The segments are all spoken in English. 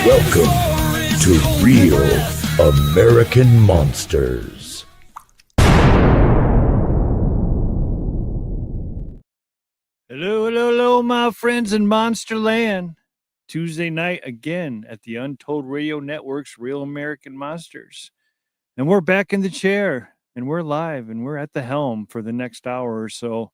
Welcome to Real American Monsters. Hello, my friends in Monsterland. Tuesday night again at the Untold Radio Network's Real American Monsters. And we're back in the chair, and we're live, and we're at the helm for the next hour or so.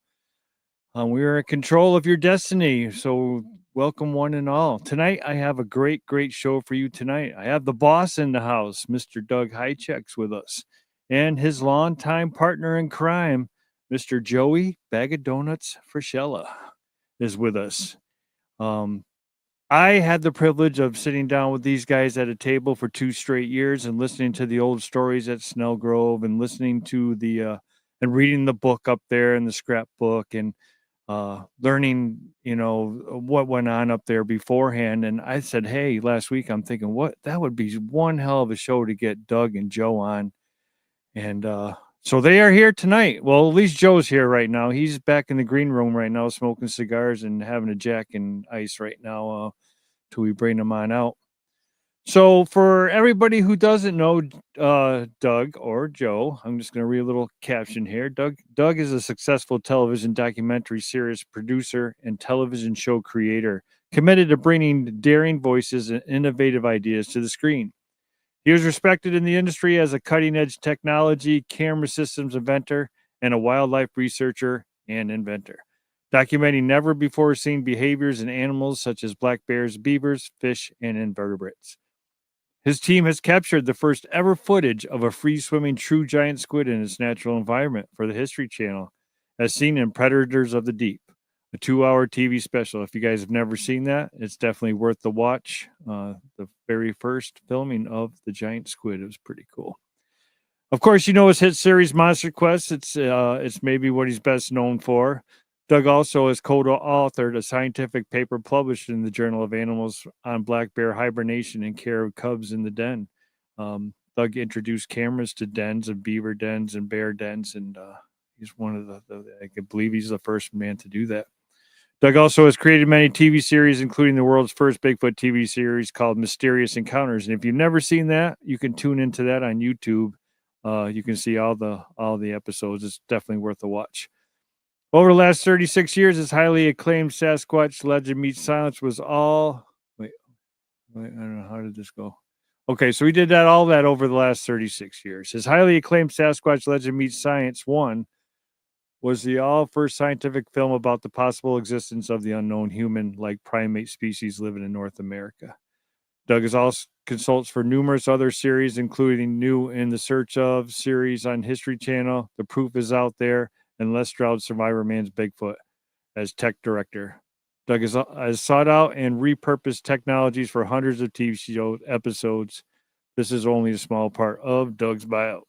We are in control of your destiny, so welcome one and all. Tonight, I have a great show for you tonight. I have the boss in the house, Mr. Doug Hijchek's with us, and his longtime partner in crime, Mr. Joey Bag of Donuts Frascella, is with us. I had the privilege of sitting down with these guys at a table for 2 straight years and listening to the old stories at Snelgrove and listening to the and reading the book up there in the scrapbook and learning, what went on up there beforehand. And I said, hey, last week I'm thinking, that would be one hell of a show to get Doug and Joe on. And so they are here tonight. Well, at least Joe's here right now. He's back in the green room right now, smoking cigars and having a Jack and Ice right now till we bring him on out. So for everybody who doesn't know Doug or Joe, I'm just going to read a little caption here. Doug is a successful television documentary series producer and television show creator, committed to bringing daring voices and innovative ideas to the screen. He was respected in the industry as a cutting-edge technology, camera systems inventor, and a wildlife researcher and inventor, documenting never-before-seen behaviors in animals such as black bears, beavers, fish, and invertebrates. His team has captured the first ever footage of a free-swimming true giant squid in its natural environment for the History Channel, as seen in Predators of the Deep, a 2-hour TV special. If you guys have never seen that, it's definitely worth the watch. The very first filming of the giant squid. It was pretty cool. Of course, his hit series Monsterquest. It's maybe what he's best known for. Doug also has co-authored a scientific paper published in the Journal of Animals on black bear hibernation and care of cubs in the den. Doug introduced cameras to dens and beaver dens and bear dens, and he's one of I believe he's the first man to do that. Doug also has created many TV series, including the world's first Bigfoot TV series called Mysterious Encounters. And if you've never seen that, you can tune into that on YouTube. You can see all the episodes. It's definitely worth a watch. Over the last 36 years, his highly acclaimed Sasquatch Legend Meets Science was all... Wait, I don't know. How did this go? Okay, so he did all that over the last 36 years. His highly acclaimed Sasquatch Legend Meets Science 1 was the first scientific film about the possible existence of the unknown human-like primate species living in North America. Doug is also consults for numerous other series, including New in the Search Of series on History Channel, The Proof Is Out There, and Les Stroud's Survivor Man's Bigfoot as tech director. Doug has sought out and repurposed technologies for hundreds of TV show episodes. This is only a small part of Doug's bio.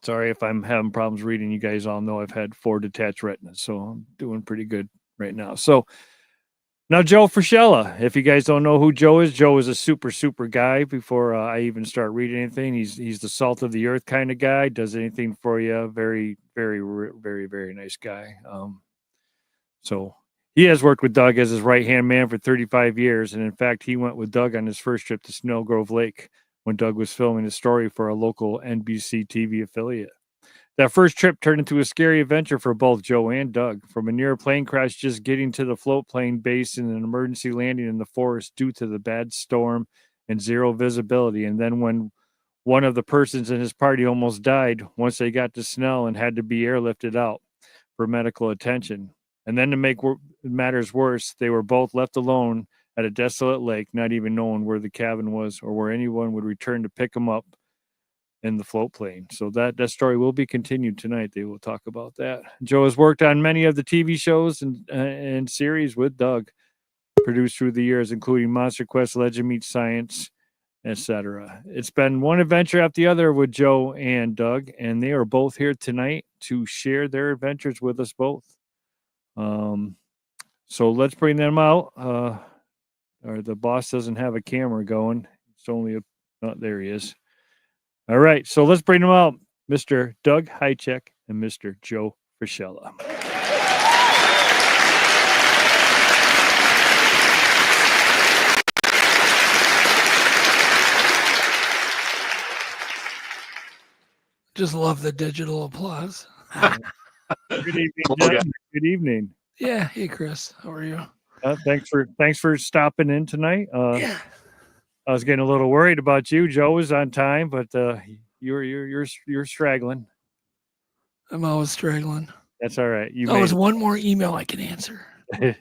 Sorry if I'm having problems reading. You guys all know I've had 4 detached retinas, so I'm doing pretty good right now. So now Joe Frascella. If you guys don't know who Joe is a super guy. Before I even start reading anything, he's the salt of the earth kind of guy. Does anything for you. Very, very, very, very nice guy. So he has worked with Doug as his right-hand man for 35 years. And in fact, he went with Doug on his first trip to Snelgrove Lake when Doug was filming a story for a local NBC TV affiliate. That first trip turned into a scary adventure for both Joe and Doug. From a near plane crash, just getting to the float plane base and an emergency landing in the forest due to the bad storm and zero visibility. And then when one of the persons in his party almost died once they got to Snell and had to be airlifted out for medical attention. And then to make matters worse, they were both left alone at a desolate lake, not even knowing where the cabin was or where anyone would return to pick them up in the float plane. So that story will be continued tonight. They will talk about that. Joe has worked on many of the TV shows and series with Doug, produced through the years, including Monsterquest, Legend Meets Science, etc. It's been one adventure after the other with Joe and Doug, and they are both here tonight to share their adventures with us both. So let's bring them out. Or the boss doesn't have a camera going. It's only there he is. All right, so let's bring them out. Mr. Doug Hijchek and Mr. Joe Frascella. just love the digital applause. Good evening, gentlemen. Good evening. Yeah. Hey, Chris. How are you? Thanks for stopping in tonight. Yeah. I was getting a little worried about you. Joe was on time, but you're straggling. I'm always struggling. That's all right. You There's made one more email I can answer. it.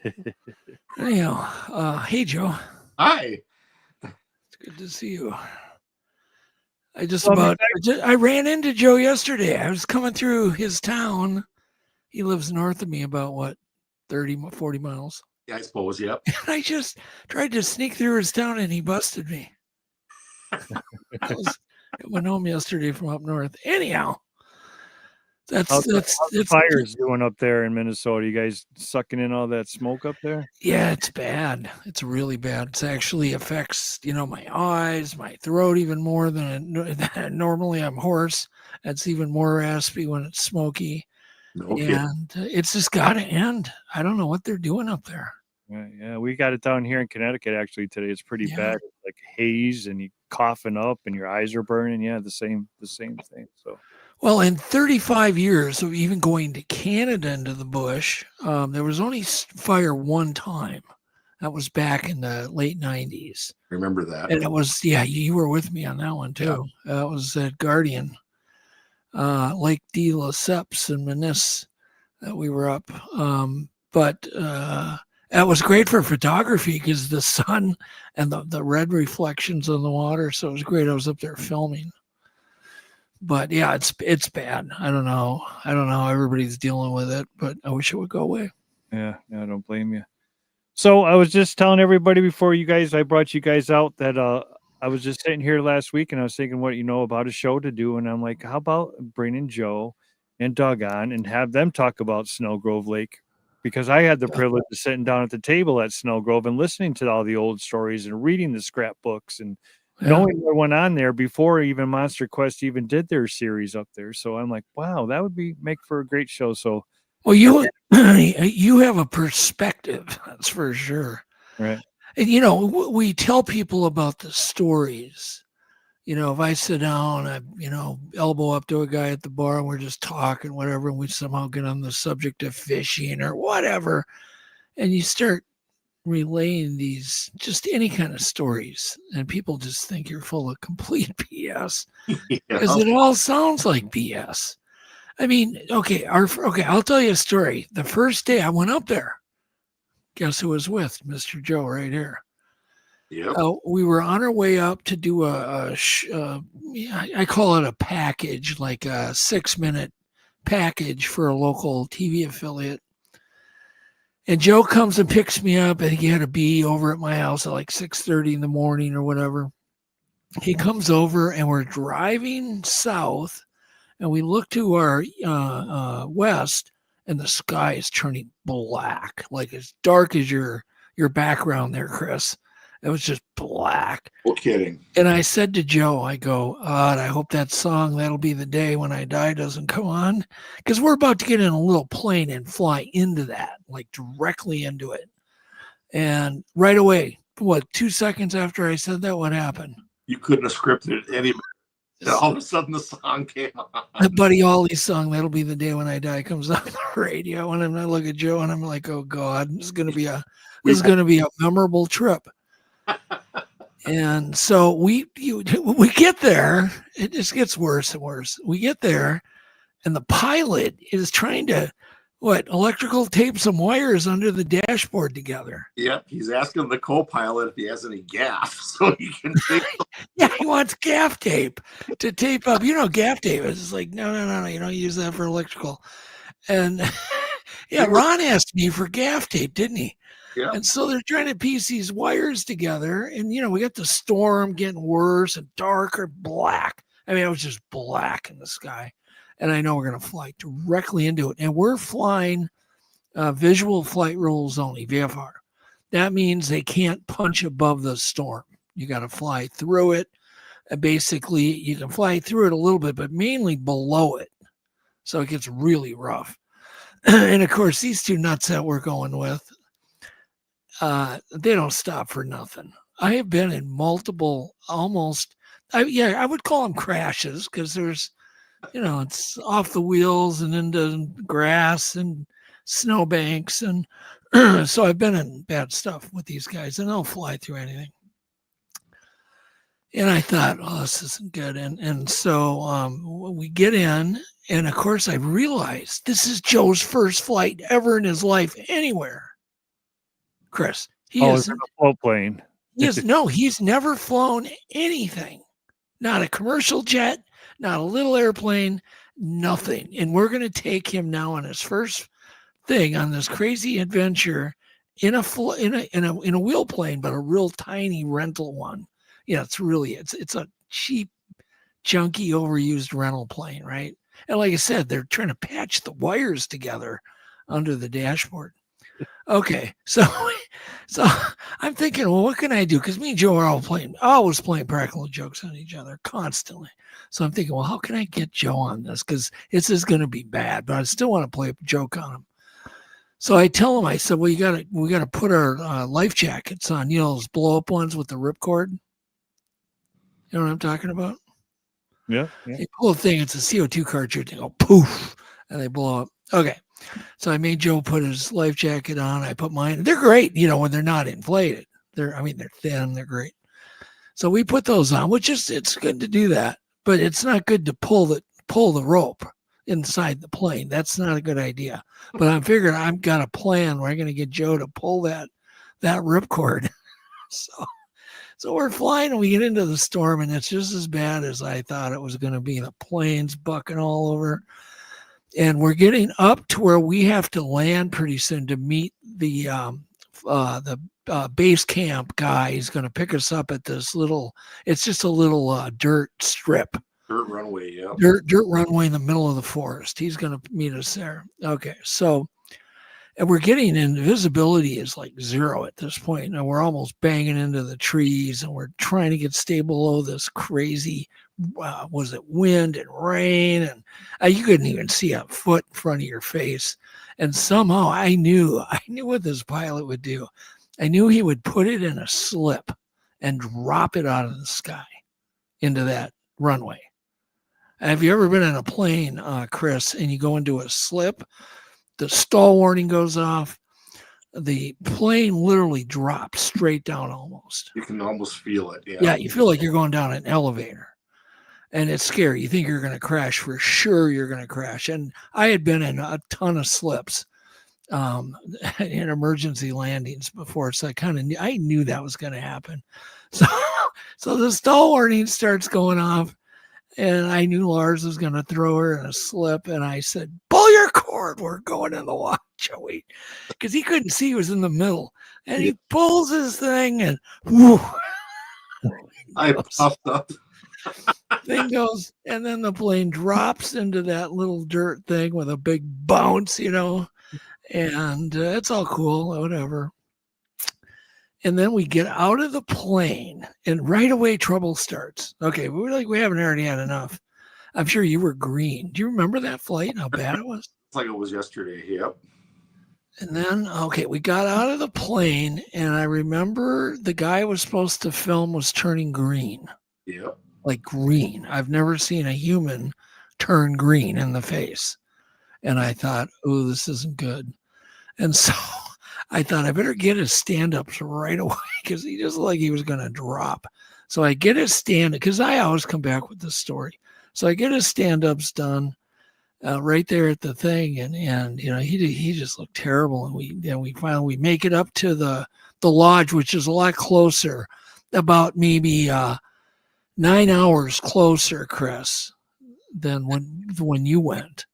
Anyhow, hey, Joe. Hi. It's good to see you. I ran into Joe yesterday. I was coming through his town. He lives north of me about 30, 40 miles. Yeah, I suppose. Yep. And I just tried to sneak through his town and he busted me. I went home yesterday from up north. Anyhow, how's the fires doing up there in Minnesota? You guys sucking in all that smoke up there? Yeah, it's bad. It's really bad. It actually affects, my eyes, my throat even more than normally. I'm hoarse. It's even more raspy when it's smoky. Okay. And it's just got to end. I don't know what they're doing up there. Yeah, we got it down here in Connecticut actually today. It's pretty bad. It's like haze and you coughing up and your eyes are burning. Yeah, the same thing. So. Well, in 35 years of even going to Canada into the bush, there was only fire one time. That was back in the late 90s. Remember that? And it was, you were with me on that one too. Yeah. That was at Guardian, Lake de la Seps and Menis that we were up. But that was great for photography because the sun and the red reflections on the water. So it was great. I was up there filming. But yeah, it's bad. I don't know how everybody's dealing with it, but I wish it would go away. Yeah, I don't blame you. So I was just telling everybody before I brought you guys out that I was just sitting here last week and I was thinking what about a show to do, and I'm like, how about bringing Joe and Doug on and have them talk about Snelgrove Lake, because I had the privilege of sitting down at the table at Snelgrove and listening to all the old stories and reading the scrapbooks and knowing what went on there before even Monsterquest even did their series up there. So I'm like, wow, that would make for a great show. So, well, you have a perspective, that's for sure. Right. And, we tell people about the stories. If I sit down, I, elbow up to a guy at the bar and we're just talking, whatever, and we somehow get on the subject of fishing or whatever, and you start relaying these, just any kind of stories, and people just think you're full of complete BS because it all sounds like BS. I mean, I'll tell you a story. The first day I went up there, guess who was with? Mr. Joe right here. Yep. We were on our way up to do I call it a package, like a 6-minute package for a local TV affiliate. And Joe comes and picks me up, and he had to be over at my house at like 6:30 in the morning or whatever. He comes over, and we're driving south, and we look to our west, and the sky is turning black, like as dark as your background there, Chris. It was just black. No kidding. And I said to Joe, I go, I hope that song, That'll Be the Day When I Die, doesn't come on. Because we're about to get in a little plane and fly into that, like directly into it. And right away, 2 seconds after I said that, what happened? You couldn't have scripted it any better. All of a sudden the song came on. Buddy Holly's song, That'll Be the Day When I Die, comes on the radio. And I look at Joe and I'm like, oh God, this is going to be a memorable trip. And so we get there, it just gets worse and worse. We get there and the pilot is trying to electrical tape some wires under the dashboard together. Yep, he's asking the co-pilot if he has any gaff so he can tape. Yeah, he wants gaff tape to tape up. Gaff tape is like, no, you don't use that for electrical. And Ron asked me for gaff tape, didn't he? Yeah. And so they're trying to piece these wires together. And, we got the storm getting worse and darker, black. I mean, it was just black in the sky. And I know we're going to fly directly into it. And we're flying visual flight rules only, VFR. That means they can't punch above the storm. You got to fly through it. And basically, you can fly through it a little bit, but mainly below it. So it gets really rough. And, of course, these two nuts that we're going with, they don't stop for nothing. I have been in multiple I would call them crashes because there's It's off the wheels and into grass and snowbanks. And so I've been in bad stuff with these guys, and they'll fly through anything. And I thought, oh, this isn't good. And so we get in, and of course I realized this is Joe's first flight ever in his life anywhere. Chris, it's a float plane. He's never flown anything. Not a commercial jet, not a little airplane, nothing. And we're going to take him now on his first thing on this crazy adventure in a wheel plane, but a real tiny rental one. Yeah, it's a cheap, junky, overused rental plane, right? And like I said, they're trying to patch the wires together under the dashboard. Okay, so I'm thinking, well, what can I do? Because me and Joe are always playing practical jokes on each other constantly. So I'm thinking, well, how can I get Joe on this? Because this is going to be bad, but I still want to play a joke on him. So I tell him, I said, well, we got to put our life jackets on, those blow up ones with the ripcord. You know what I'm talking about? Yeah. They pull a thing, it's a CO2 cartridge, they go poof, and they blow up. Okay. So I made Joe put his life jacket on. I put mine. They're great, when they're not inflated. They're thin, they're great. So we put those on, which is, it's good to do that, but it's not good to pull the rope inside the plane. That's not a good idea. But I'm figuring I've got a plan where I'm going to get Joe to pull that ripcord. So we're flying and we get into the storm, and it's just as bad as I thought it was going to be. The plane's bucking all over, and we're getting up to where we have to land pretty soon to meet the base camp guy. He's going to pick us up at this it's just a little dirt strip. Dirt runway, yeah. Dirt runway in the middle of the forest. He's going to meet us there. Okay, so... And we're getting in, visibility is like zero at this point. And we're almost banging into the trees, and we're trying to get stay below this crazy, wind and rain. And you couldn't even see a foot in front of your face. And somehow I knew what this pilot would do. I knew he would put it in a slip and drop it out of the sky into that runway. Have you ever been in a plane, Chris, and you go into a slip? The stall warning goes off. The plane literally drops straight down almost. You can almost feel it. Yeah. Yeah, you feel like you're going down an elevator. And it's scary. You think you're going to crash. For sure you're going to crash. And I had been in a ton of slips in emergency landings before. So I knew that was going to happen. So the stall warning starts going off. And I knew Lars was going to throw her in a slip. And I said, pull your cord. We're going in the water, Joey. Because he couldn't see. He was in the middle. And he pulls his thing and whoo. I puffed up. Thing goes. And then the plane drops into that little dirt thing with a big bounce, And it's all cool, whatever. And then we get out of the plane, and right away trouble starts. Okay, we're like, we haven't already had enough. I'm sure you were green. Do you remember that flight and how bad it was? It's like it was yesterday. Yep. And then, okay, we got out of the plane, and I remember the guy I was supposed to film was turning green. Yep. Like green. I've never seen a human turn green in the face. And I thought, oh, this isn't good. And so I thought I better get his stand-ups right away because he just looked like he was going to drop. So I get his stand-up because I always come back with this story. So I get his stand-ups done right there at the thing, and he just looked terrible. And we finally make it up to the lodge, which is a lot closer, about maybe 9 hours closer, Chris, than when you went.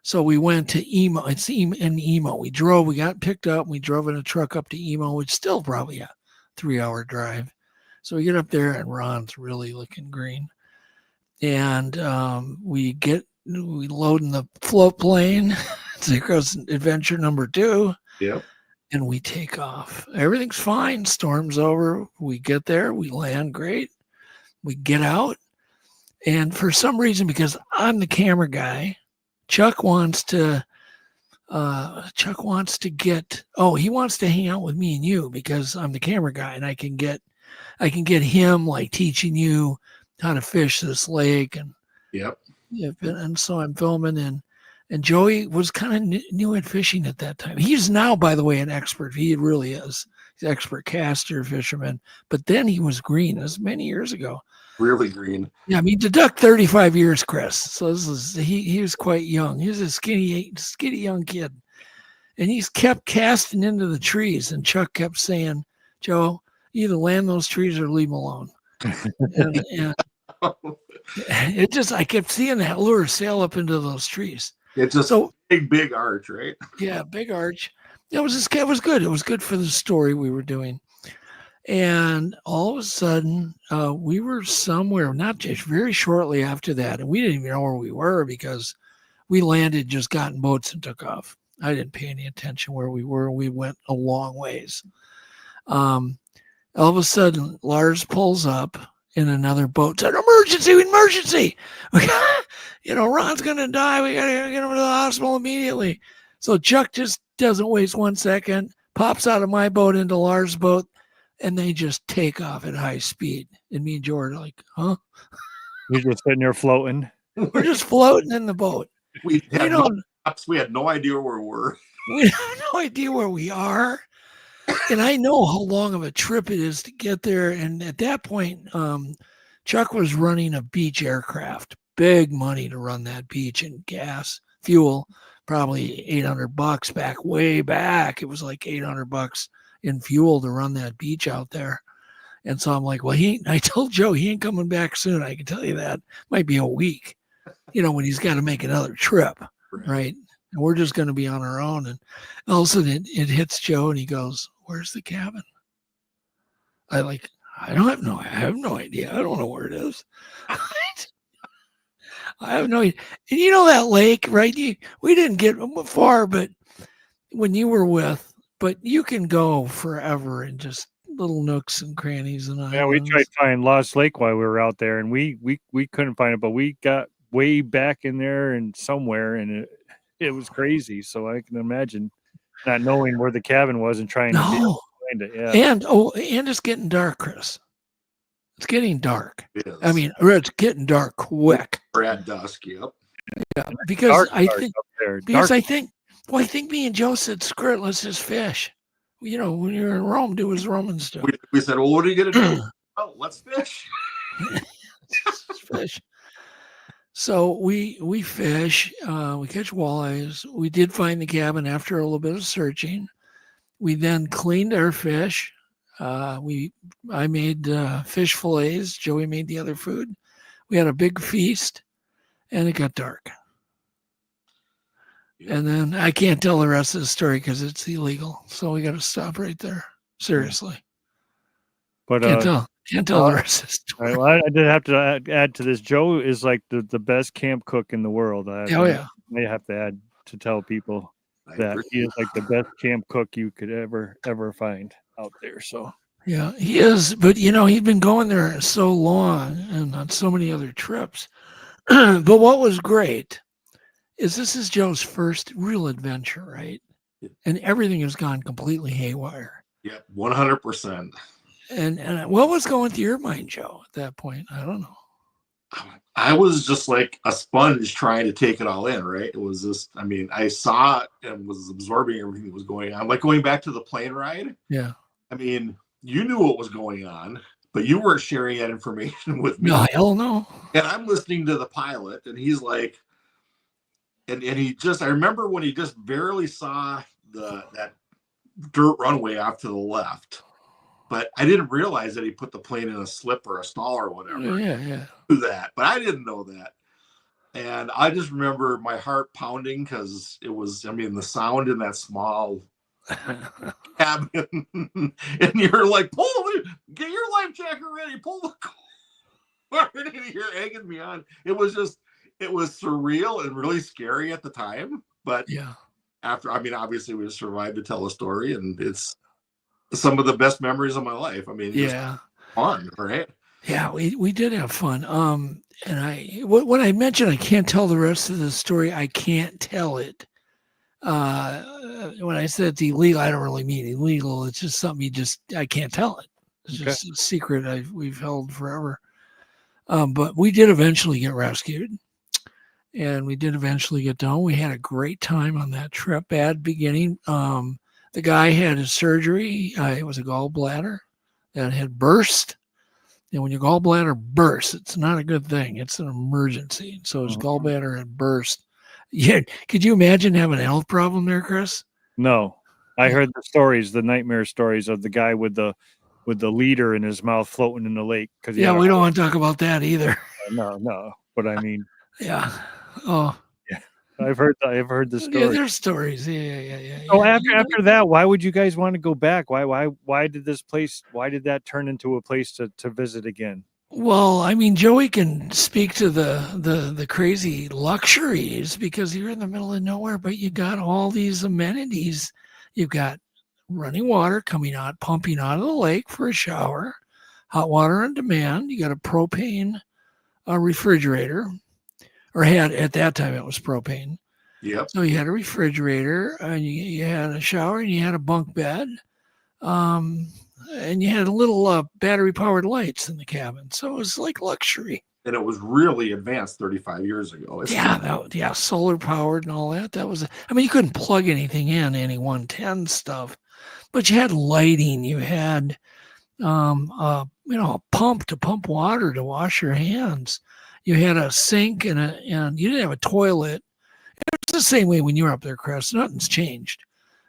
So we went to Emo. It's in Emo. We got picked up. We drove in a truck up to Emo, which is still probably a 3-hour drive. So we get up there, and Ron's really looking green. And we load in the float plane. It goes adventure number 2. Yep. And we take off. Everything's fine. Storm's over. We get there. We land great. We get out. And for some reason, because I'm the camera guy, Chuck wants to he wants to hang out with me and you because I'm the camera guy, and I can get him like teaching you how to fish this lake and yep. Yeah, and so I'm filming, and Joey was kind of new at fishing at that time. He's now, by the way, an expert. He really is. He's an expert caster, fisherman. But then he was green. This was many years ago. Really green. Yeah, I mean, deduct 35 years, Chris. So this is he was quite young. He was a skinny young kid, and he's kept casting into the trees. And Chuck kept saying, "Joe, either land those trees or leave them alone." and it just, I kept seeing that lure sail up into those trees. It's just So big arch, right? yeah, big arch. It was good. It was good for the story we were doing. And all of a sudden, we were somewhere, not just very shortly after that, and we didn't even know where we were because we landed, just got in boats and took off. I didn't pay any attention where we were. We went a long ways. All of a sudden, Lars pulls up in another boat, said, emergency. Ron's going to die. We got to get him to the hospital immediately. So Chuck just doesn't waste 1 second, pops out of my boat into Lars' boat, and they just take off at high speed. And me and Joe are like, huh? You're just sitting there floating. We're just floating in the boat. We had no idea where we were. We have no idea where we are. And I know how long of a trip it is to get there. And at that point, Chuck was running a beach aircraft, big money to run that beach, and gas, fuel, probably $800 way back. It was like $800 in fuel to run that beach out there. And so I'm like, well, I told Joe he ain't coming back soon. I can tell you that. Might be a week, when he's got to make another trip. Right. And we're just going to be on our own. And all of a sudden it hits Joe and he goes, where's the cabin? I have no idea. I don't know where it is. I have no idea. And that lake, right? We didn't get far, but when you were with, but you can go forever in just little nooks and crannies and islands. Yeah, we tried to find Lost Lake while we were out there, and we couldn't find it, but we got way back in there and somewhere, and it was crazy. So I can imagine not knowing where the cabin was and trying to find it. Yeah. And it's getting dark, Chris. It's getting dark. It is. I mean, it's getting dark quick. We're at dusk, yep. Yeah, because I think me and Joe said, screw it, let's just fish. When you're in Rome, do as Romans do. We said, well, what are you going to do? Oh, let's fish. Let's fish. So we fish, we catch walleyes. We did find the cabin after a little bit of searching. We then cleaned our fish. I made fish fillets. Joey made the other food. We had a big feast, and it got dark. And then I can't tell the rest of the story because it's illegal. So we got to stop right there. Seriously. But can't tell the rest of the story. Well, I did have to add to this. Joe is like the best camp cook in the world. I have to add to tell people that he is like the best camp cook you could ever find out there. So yeah, he is. But he's been going there so long and on so many other trips. But what was great is this is Joe's first real adventure, right? And everything has gone completely haywire. Yeah, 100%. And what was going through your mind, Joe, at that point? I don't know. I was just like a sponge trying to take it all in, right? It was just, I saw it and was absorbing everything that was going on. Like going back to the plane ride. Yeah. You knew what was going on, but you weren't sharing that information with me. No, hell no. And I'm listening to the pilot, and he's like, and he just, I remember when he just barely saw that dirt runway off to the left. But I didn't realize that he put the plane in a slip or a stall or whatever. Yeah. Do that, but I didn't know that. And I just remember my heart pounding because it was, the sound in that small cabin. And you're like, get your life jacket ready, pull the cord. And you're egging me on. It was surreal and really scary at the time. But yeah, after, obviously we survived to tell a story, and it's some of the best memories of my life. Yeah, fun, right? Yeah, we did have fun. And when I mentioned I can't tell the rest of the story, I can't tell it. When I said it's illegal, I don't really mean illegal. It's just something I can't tell it. It's just a secret we've held forever. But we did eventually get rescued. and we did eventually get done. We had a great time on that trip. Bad beginning. The guy had his surgery. It was a gallbladder that had burst. And when your gallbladder bursts, it's not a good thing. It's an emergency. So his gallbladder had burst. Yeah, could you imagine having a health problem there, Chris? No, I heard the stories, the nightmare stories of the guy with the leader in his mouth floating in the lake. Yeah, we don't want to talk about that either. No. But I mean, yeah. Oh, yeah. I've heard the story. Yeah, there's stories. Yeah. So after that, why would you guys want to go back? Why did that turn into a place to visit again? Well, I mean, Joey can speak to the crazy luxuries because you're in the middle of nowhere, but you got all these amenities. You've got running water pumping out of the lake for a shower, hot water on demand. You got a propane refrigerator, or at that time it was propane. Yep. So you had a refrigerator, and you had a shower, and you had a bunk bed. And you had little battery-powered lights in the cabin. So it was like luxury. And it was really advanced 35 years ago. Solar-powered and all that. You couldn't plug anything in, any 110 stuff. But you had lighting. You had, a pump to pump water to wash your hands. You had a sink, and you didn't have a toilet. It was the same way when you were up there, Chris. Nothing's changed.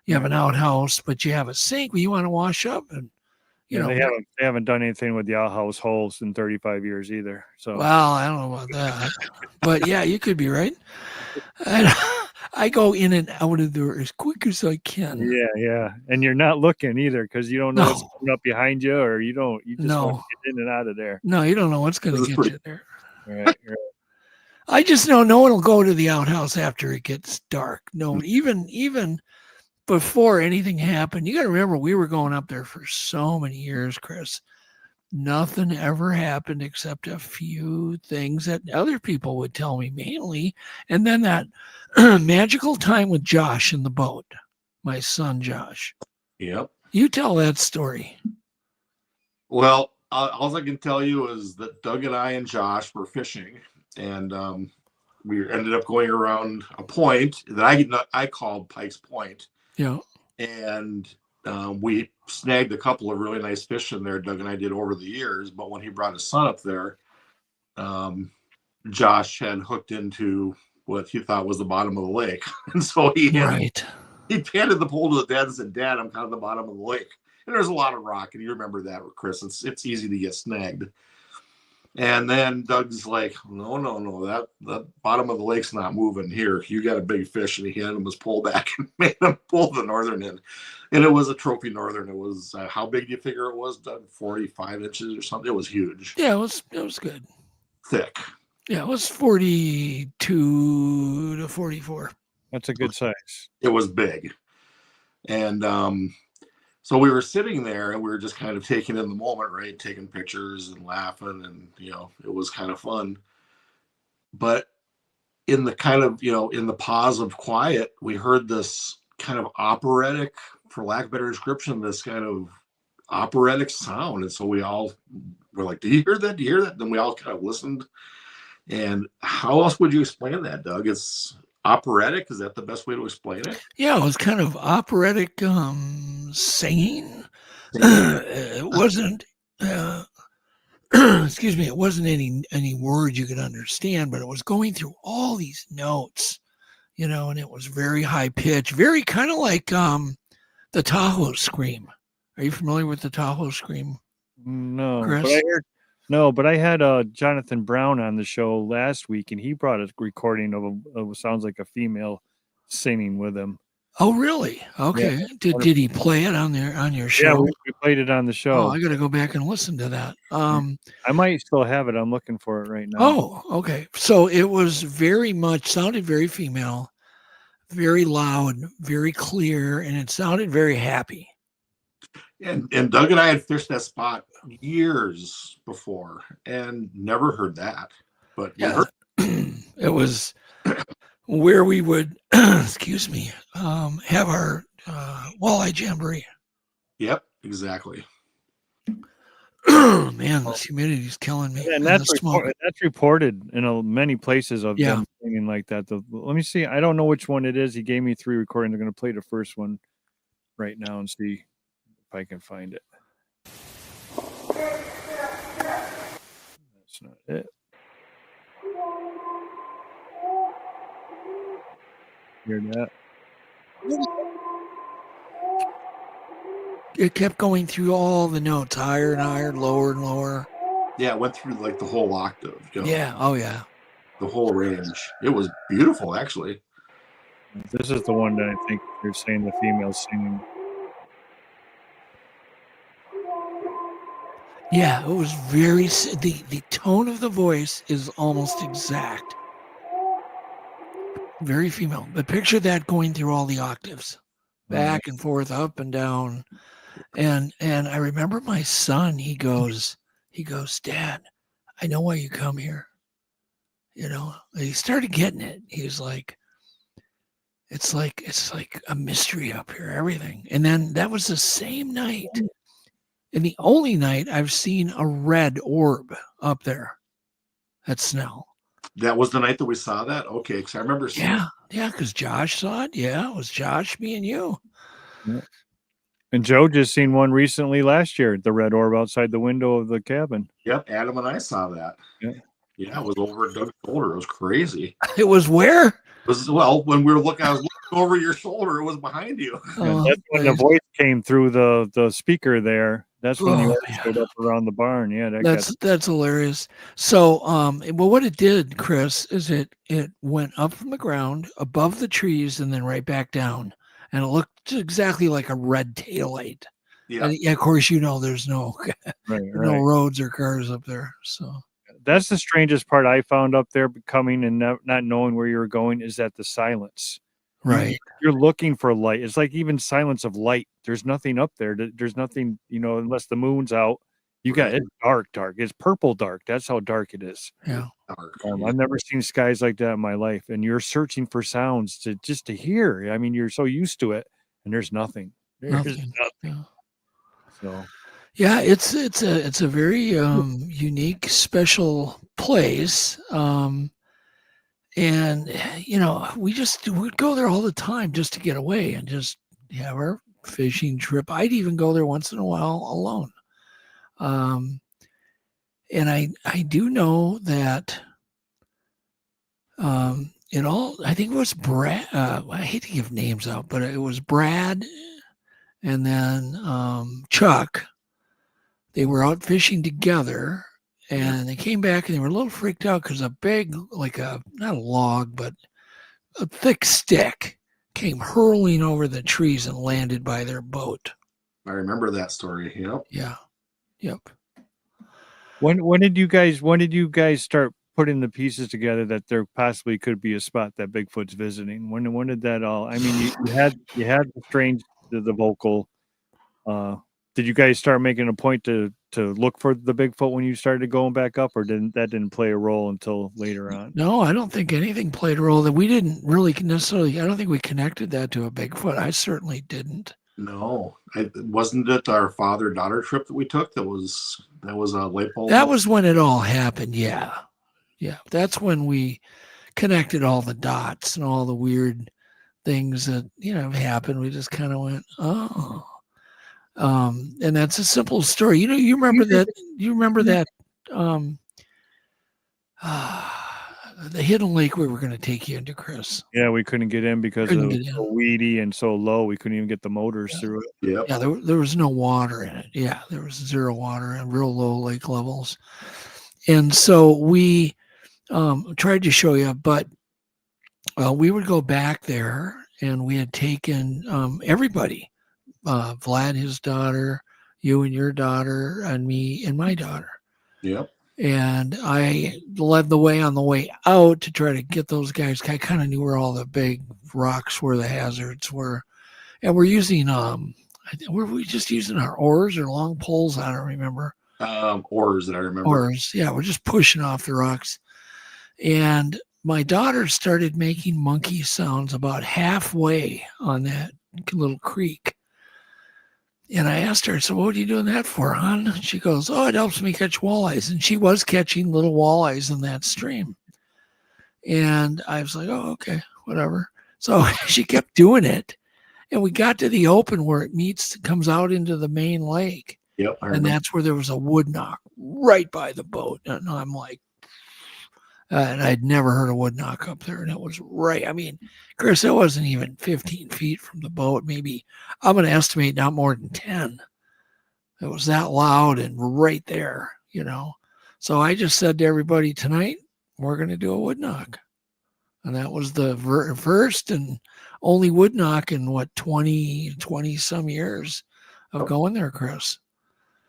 You have an outhouse, but you have a sink where you want to wash up, and they haven't done anything with the outhouse holes in 35 years either. So well, I don't know about that, but yeah, you could be right. And I go in and out of there as quick as I can. Yeah, and you're not looking either because you don't know what's coming up behind you, or you just want to get in and out of there. No, you don't know what's going to get you there. Right. I just know no one will go to the outhouse after it gets dark. No, even before anything happened. You got to remember, we were going up there for so many years, Chris. Nothing ever happened except a few things that other people would tell me mainly. And then that magical time with Josh in the boat, my son, Josh. Yep. You tell that story. Well, all I can tell you is that Doug and I and Josh were fishing, and we ended up going around a point that I called Pike's Point. Yeah. And we snagged a couple of really nice fish in there, Doug and I did over the years. But when he brought his son up there, Josh had hooked into what he thought was the bottom of the lake. And so he handed the pole to the dad and said, "Dad, I'm kind of the bottom of the lake." And there's a lot of rock. And you remember that, Chris. It's easy to get snagged. And then Doug's like, no, that bottom of the lake's not moving. Here, you got a big fish. And he handed him his pole back and made him pull the northern end. And it was a trophy northern. It was, how big do you figure it was, Doug? 45 inches or something? It was huge. Yeah, it was good. Thick. Yeah, it was 42 to 44. That's a good size. It was big. And so we were sitting there and we were just kind of taking in the moment, right? Taking pictures and laughing, and it was kind of fun. But in the kind of, in the pause of quiet, we heard this kind of operatic, for lack of a better description, this kind of operatic sound. And so we all were like, "Do you hear that? Do you hear that?" Then we all kind of listened. And how else would you explain that, Doug? It's operatic. Is that the best way to explain it? Yeah, it was kind of operatic singing. It wasn't excuse me, it wasn't any words you could understand, but it was going through all these notes, and it was very high pitched, very kind of like the Tahoe Scream. Are you familiar with the Tahoe Scream? No, Chris? but I had Jonathan Brown on the show last week, and he brought a recording of sounds like a female singing with him. Oh, really? Okay. Yeah. Did he play it on your show? Yeah, we played it on the show. Oh, I got to go back and listen to that. I might still have it. I'm looking for it right now. Oh, okay. So it was sounded very female, very loud, very clear, and it sounded very happy. And Doug and I had fished that spot years before and never heard that. But yeah, it was where we would, excuse me, have our walleye jamboree. Yep, exactly. Man, this humidity's killing me. And that's reported in many places of them singing like that. Let me see. I don't know which one it is. He gave me 3 recordings. I'm going to play the first one right now and see if I can find it. That's not it. Hear that? It kept going through all the notes, higher and higher, lower and lower. Yeah, it went through like the whole octave. You know, Yeah. Oh, yeah. the whole range. It was beautiful, actually. This is the one that I think you're saying the female's singing. Yeah, it was very, the tone of the voice is almost exact. Very female. But picture that going through all the octaves, back and forth, up and down. And I remember my son, he goes, Dad, I know why you come here. You know, and he started getting it. He was like, it's like a mystery up here, everything. And then that was the same night. And the only night I've seen a red orb up there at Snell. That was the night that we saw that? Okay, because I remember seeing it. Yeah, because Josh saw it. Yeah, it was Josh, me, and you. Yeah. And Joe just seen one recently last year, the red orb outside the window of the cabin. Yep, Adam and I saw that. Yeah, it was over Doug's shoulder. It was crazy. It was where? It was, well, when we were looking, I was looking over your shoulder. It was behind you. That's when the voice came through the speaker there. That's when you showed up around the barn. Yeah, that's hilarious. So, well, what it did, Chris, is it went up from the ground above the trees and then right back down, and it looked exactly like a red taillight. Yeah. And of course, you know, there's no no roads or cars up there. So that's the strangest part I found up there, coming and not knowing where you were going, is that the silence. Right. You're looking for light. It's like even silence of light. There's nothing up there. There's nothing, you know, unless the moon's out. You got it's dark. It's purple dark. That's how dark it is. Yeah. I've never seen skies like that in my life. And you're searching for sounds to hear. I mean, you're so used to it, and there's nothing. There's nothing. Yeah. So yeah, it's a very unique, special place. And, you know, we'd go there all the time just to get away and just have our fishing trip. I'd even go there once in a while alone. And I do know that I think it was Brad. I hate to give names out, but it was Brad and then Chuck. They were out fishing together. And they came back and they were a little freaked out because a big, not a log, but a thick stick came hurling over the trees and landed by their boat. I remember that story. Yep. Yeah. Yep. When did you guys start putting the pieces together that there possibly could be a spot that Bigfoot's visiting? When did that all? I mean, you had the strange, the vocal. Did you guys start making a point to look for the Bigfoot when you started going back up, or didn't play a role until later on? No, I don't think anything played a role. That we didn't really necessarily. I don't think we connected that to a Bigfoot. I certainly didn't. No, wasn't it our father-daughter trip that we took? That was a light bulb. That was when it all happened. Yeah. That's when we connected all the dots and all the weird things that have happened. We just kind of went, oh. And that's a simple story. You remember that the hidden lake we were going to take you into, Chris. Yeah, we couldn't get in because it was so weedy and so low. We couldn't even get the motors through it. Yep. Yeah, there was no water in it. Yeah, there was zero water and real low lake levels. And so we tried to show you, but we would go back there, and we had taken everybody. Vlad, his daughter, you and your daughter, and me and my daughter. Yep. And I led the way on the way out to try to get those guys. I kind of knew where all the big rocks were, the hazards were. And we're using, were we just using our oars or long poles? I don't remember. Oars that I remember. Oars, yeah. We're just pushing off the rocks. And my daughter started making monkey sounds about halfway on that little creek. And I asked her, so what are you doing that for, hon? And she goes, oh, it helps me catch walleyes. And she was catching little walleyes in that stream. And I was like, oh, okay, whatever. So she kept doing it. And we got to the open where it meets, comes out into the main lake. Yep. And that's where there was a wood knock right by the boat. And I'm like, and I'd never heard a wood knock up there. And it was right. I mean, Chris, it wasn't even 15 feet from the boat. Maybe I'm going to estimate not more than 10. It was that loud and right there, you know. So I just said to everybody, tonight, we're going to do a wood knock. And that was the first and only wood knock in 20 some years of going there, Chris.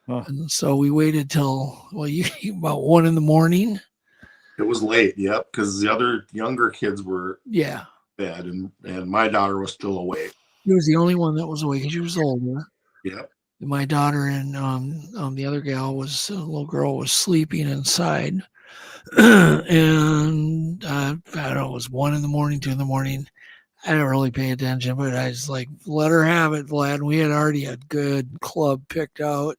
Huh. And so we waited till, about 1 a.m. It was late. Yep. Because the other younger kids were bed and my daughter was still awake. He was the only one that was awake. She was older. Yep. My daughter and the other little girl was sleeping inside. And I don't know, it was 1 a.m, 2 a.m. I didn't really pay attention, but I was like, let her have it, Vlad. We had already a good club picked out.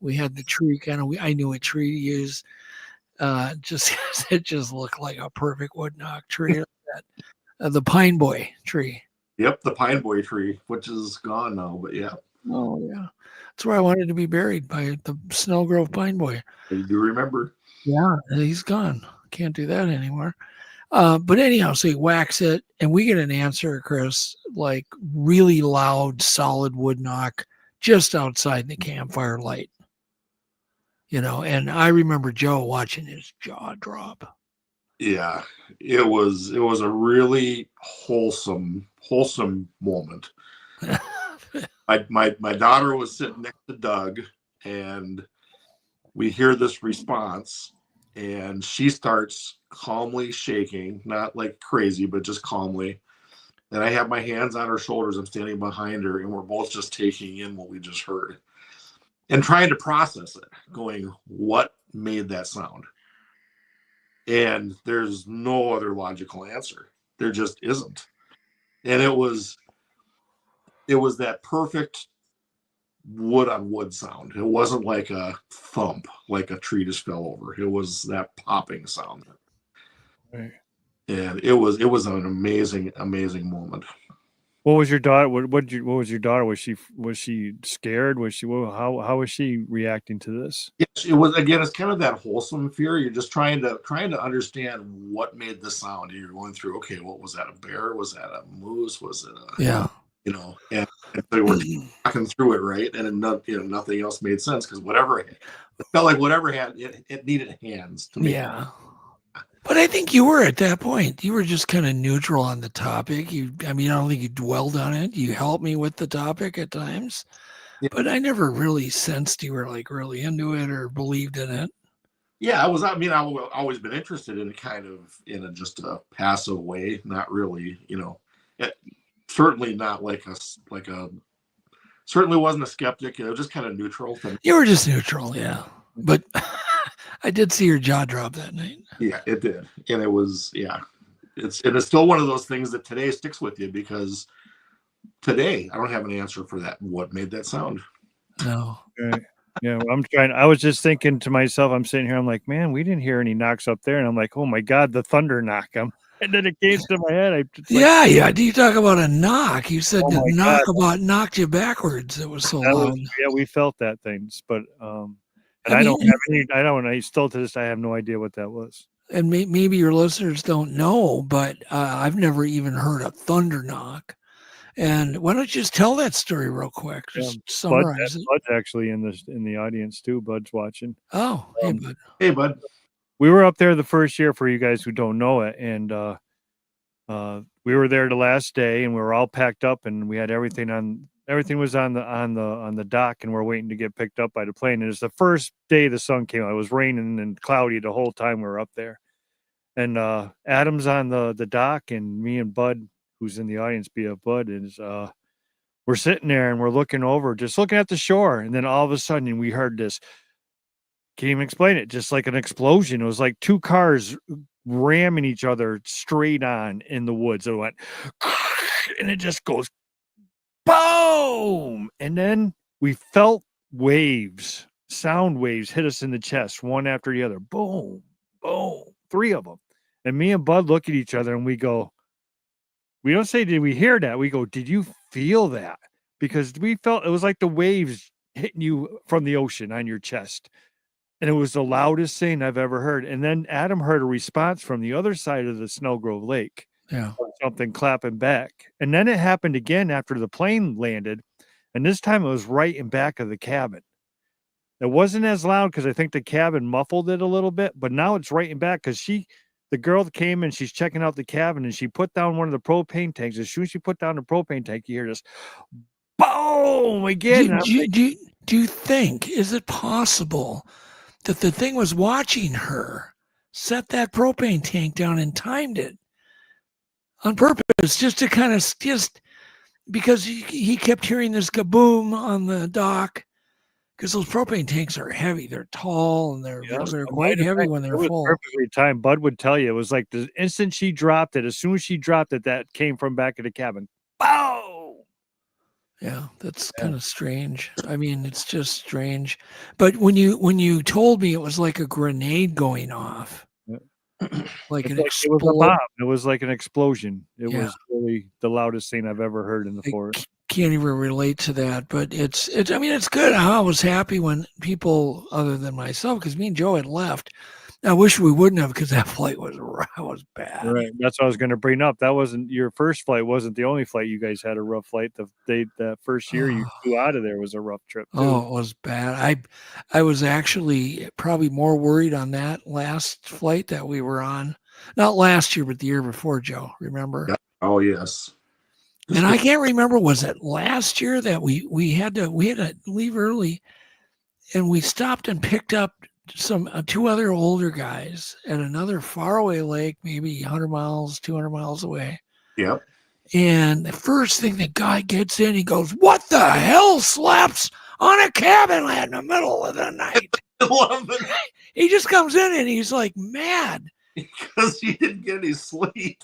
We had the tree I knew what tree to use. It just looked like a perfect wood knock tree. The pine boy tree. Yep, the pine boy tree, which is gone now, but yeah. Oh yeah, that's where I wanted to be buried, by the Snelgrove pine boy. You do remember? Yeah, he's gone. Can't do that anymore. But anyhow, so he whacks it, and we get an answer, Chris, like really loud, solid wood knock just outside the campfire light. You know, and I remember Joe watching his jaw drop. Yeah, it was a really wholesome moment. My daughter was sitting next to Doug, and we hear this response, and she starts calmly shaking, not like crazy, but just calmly. And I have my hands on her shoulders. I'm standing behind her, and we're both just taking in what we just heard and trying to process it, going, what made that sound? And there's no other logical answer. There just isn't. And it was that perfect wood on wood sound. It wasn't like a thump, like a tree just fell over. It was that popping sound. Right. And it was an amazing moment. What was your daughter? What was your daughter? Was she scared? How was she reacting to this? Yes, it was, again, it's kind of that wholesome fear. You're just trying to understand what made the sound. You're going through, okay, what was that? A bear? Was that a moose? Was it you know, and so we're talking through it, right? And nothing else made sense, because it felt like whatever had it needed hands to make it. But I think you were at that point. You were just kind of neutral on the topic. I don't think you dwelled on it. You helped me with the topic at times, but I never really sensed you were like really into it or believed in it. Yeah, I've always been interested in it, kind of in just a passive way, not really, certainly not certainly wasn't a skeptic, just kind of neutral. You were just neutral, yeah. But I did see your jaw drop that night. Yeah, it did. And it was, it's still one of those things that today sticks with you, because today I don't have an answer for that. What made that sound? No. Right. Yeah, I was just thinking to myself, I'm sitting here, I'm like, man, we didn't hear any knocks up there. And I'm like, oh my God, the thunder knock. And then it came to my head. You talk about a knock. You said the knock about knocked you backwards. It was so loud. We felt that things, but I don't have any. I still to this. I have no idea what that was. And maybe your listeners don't know, but I've never even heard a thunder knock. And why don't you just tell that story real quick? Just summarize it. Bud's actually in the audience too. Bud's watching. Oh, hey Bud. Hey Bud. We were up there the first year, for you guys who don't know it, and we were there the last day, and we were all packed up, and we had everything on. Everything was on the dock, and we're waiting to get picked up by the plane. And it's the first day the sun came out. It was raining and cloudy the whole time we were up there. And Adam's on the dock, and me and Bud, who's in the audience, Bud, is we're sitting there and we're looking over, just looking at the shore, and then all of a sudden we heard this. Can't even explain it. Just like an explosion. It was like two cars ramming each other straight on in the woods. It went, and it just goes. Boom! And then we felt sound waves hit us in the chest, one after the other. Boom, boom, 3 of them. And me and Bud look at each other and we go, we don't say, did we hear that? We go, did you feel that? Because we felt it was like the waves hitting you from the ocean on your chest. And it was the loudest thing I've ever heard. And then Adam heard a response from the other side of the Snelgrove Lake. Yeah. Something clapping back. And then it happened again after the plane landed. And this time it was right in back of the cabin. It wasn't as loud because I think the cabin muffled it a little bit, but now it's right in back because the girl came and she's checking out the cabin and she put down one of the propane tanks. As soon as she put down the propane tank, you hear this boom again. Do you think, is it possible that the thing was watching her, set that propane tank down and timed it on purpose just to kind of because he kept hearing this kaboom on the dock because those propane tanks are heavy. They're tall and they're quite heavy when they're full. Perfectly timed. Bud would tell you it was like the instant she dropped it, as soon as she dropped it, that came from back of the cabin. Boom! Yeah, that's kind of strange. I mean, it's just strange. But when you told me it was like a grenade going off, like it was a bomb. It was like an explosion. It was really the loudest thing I've ever heard in the forest. Can't even relate to that, but it's I mean, it's good. I was happy when people other than myself, because me and Joe had left. I wish we wouldn't have, because that flight was bad. Right. That's what I was going to bring up. That wasn't your first flight. Wasn't the only flight. You guys had a rough flight. The first year you flew out of there was a rough trip too. Oh, it was bad. I was actually probably more worried on that last flight that we were on. Not last year, but the year before, Joe. Remember? Yeah. Oh, yes. And I can't remember, was it last year that we had to leave early, and we stopped and picked up some two other older guys at another faraway lake, maybe 100 miles, 200 miles away. Yep. And the first thing the guy gets in, he goes, "What the hell slaps on a cabin in the middle of the night?" I love it. He just comes in and he's like mad because he didn't get any sleep.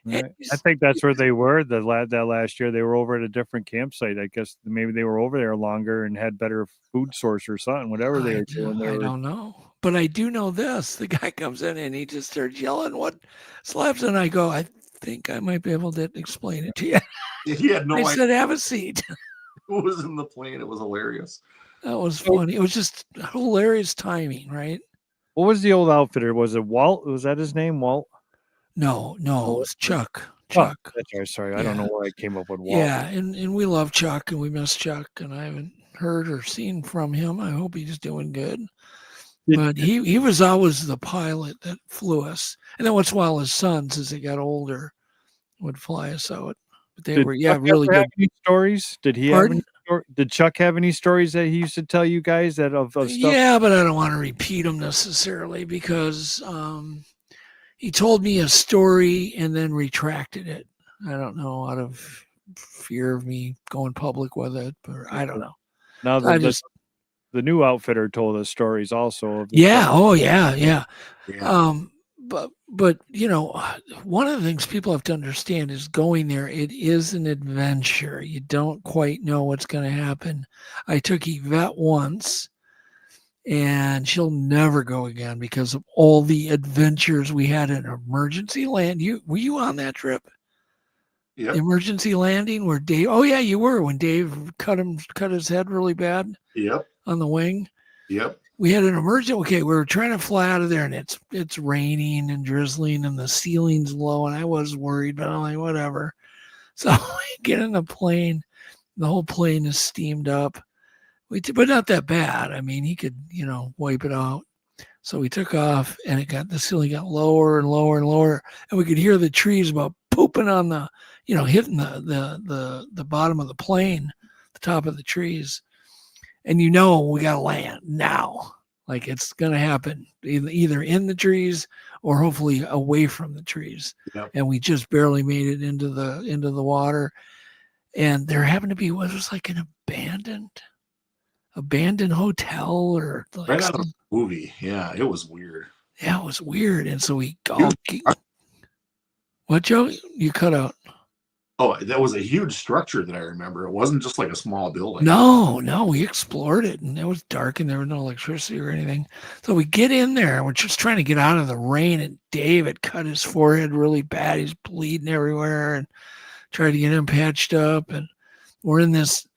Right. I think that's where they were that last year. They were over at a different campsite. I guess maybe they were over there longer and had better food source or something, whatever they were doing. I don't know. But I do know this. The guy comes in and he just starts yelling, "What slaps?" And I go, "I think I might be able to explain it to you." He had no idea. I said, "Have a seat." It was in the plane. It was hilarious. That was funny. It was just hilarious timing, right? What was the old outfitter? Was it Walt? Was that his name, Walt? No, it was Chuck. Chuck. Oh, that's right. Sorry, I don't know where I came up with Walt. Yeah, and we love Chuck and we miss Chuck, and I haven't heard or seen from him. I hope he's doing good. But he was always the pilot that flew us. And then once in a while his sons, as they got older, would fly us out. But they were really good. Any stories? Did he have any did Chuck have any stories that he used to tell you guys that of stuff? Yeah, but I don't want to repeat them necessarily, because he told me a story and then retracted it. I don't know, out of fear of me going public with it, but I don't know. Now the new outfitter told us stories also. Yeah. But one of the things people have to understand is going there, it is an adventure. You don't quite know what's going to happen. I took Yvette once, and she'll never go again because of all the adventures we had in Emergency Land. Were you on that trip? Yeah. Emergency Landing where Dave, oh yeah, you were, when Dave cut his head really bad. Yep. On the wing. Yep. We had an emergency. Okay, we were trying to fly out of there, and it's raining and drizzling, and the ceiling's low, and I was worried, but I'm like, whatever. So we get in the plane. The whole plane is steamed up. But not that bad. I mean, he could, wipe it out. So we took off, and the ceiling got lower and lower and lower, and we could hear the trees about pooping on the, hitting the bottom of the plane, the top of the trees. And we got to land now. Like, it's going to happen either in the trees or hopefully away from the trees. Yep. And we just barely made it into the water. And there happened to be what was like an abandoned hotel, or like right out of the movie. Yeah, it was weird. Yeah, it was weird. And so we go. What, Joe? You cut out. Oh, that was a huge structure that I remember. It wasn't just like a small building. No, we explored it, and it was dark, and there was no electricity or anything. So we get in there, and we're just trying to get out of the rain, and David cut his forehead really bad. He's bleeding everywhere, and tried to get him patched up. And we're in this,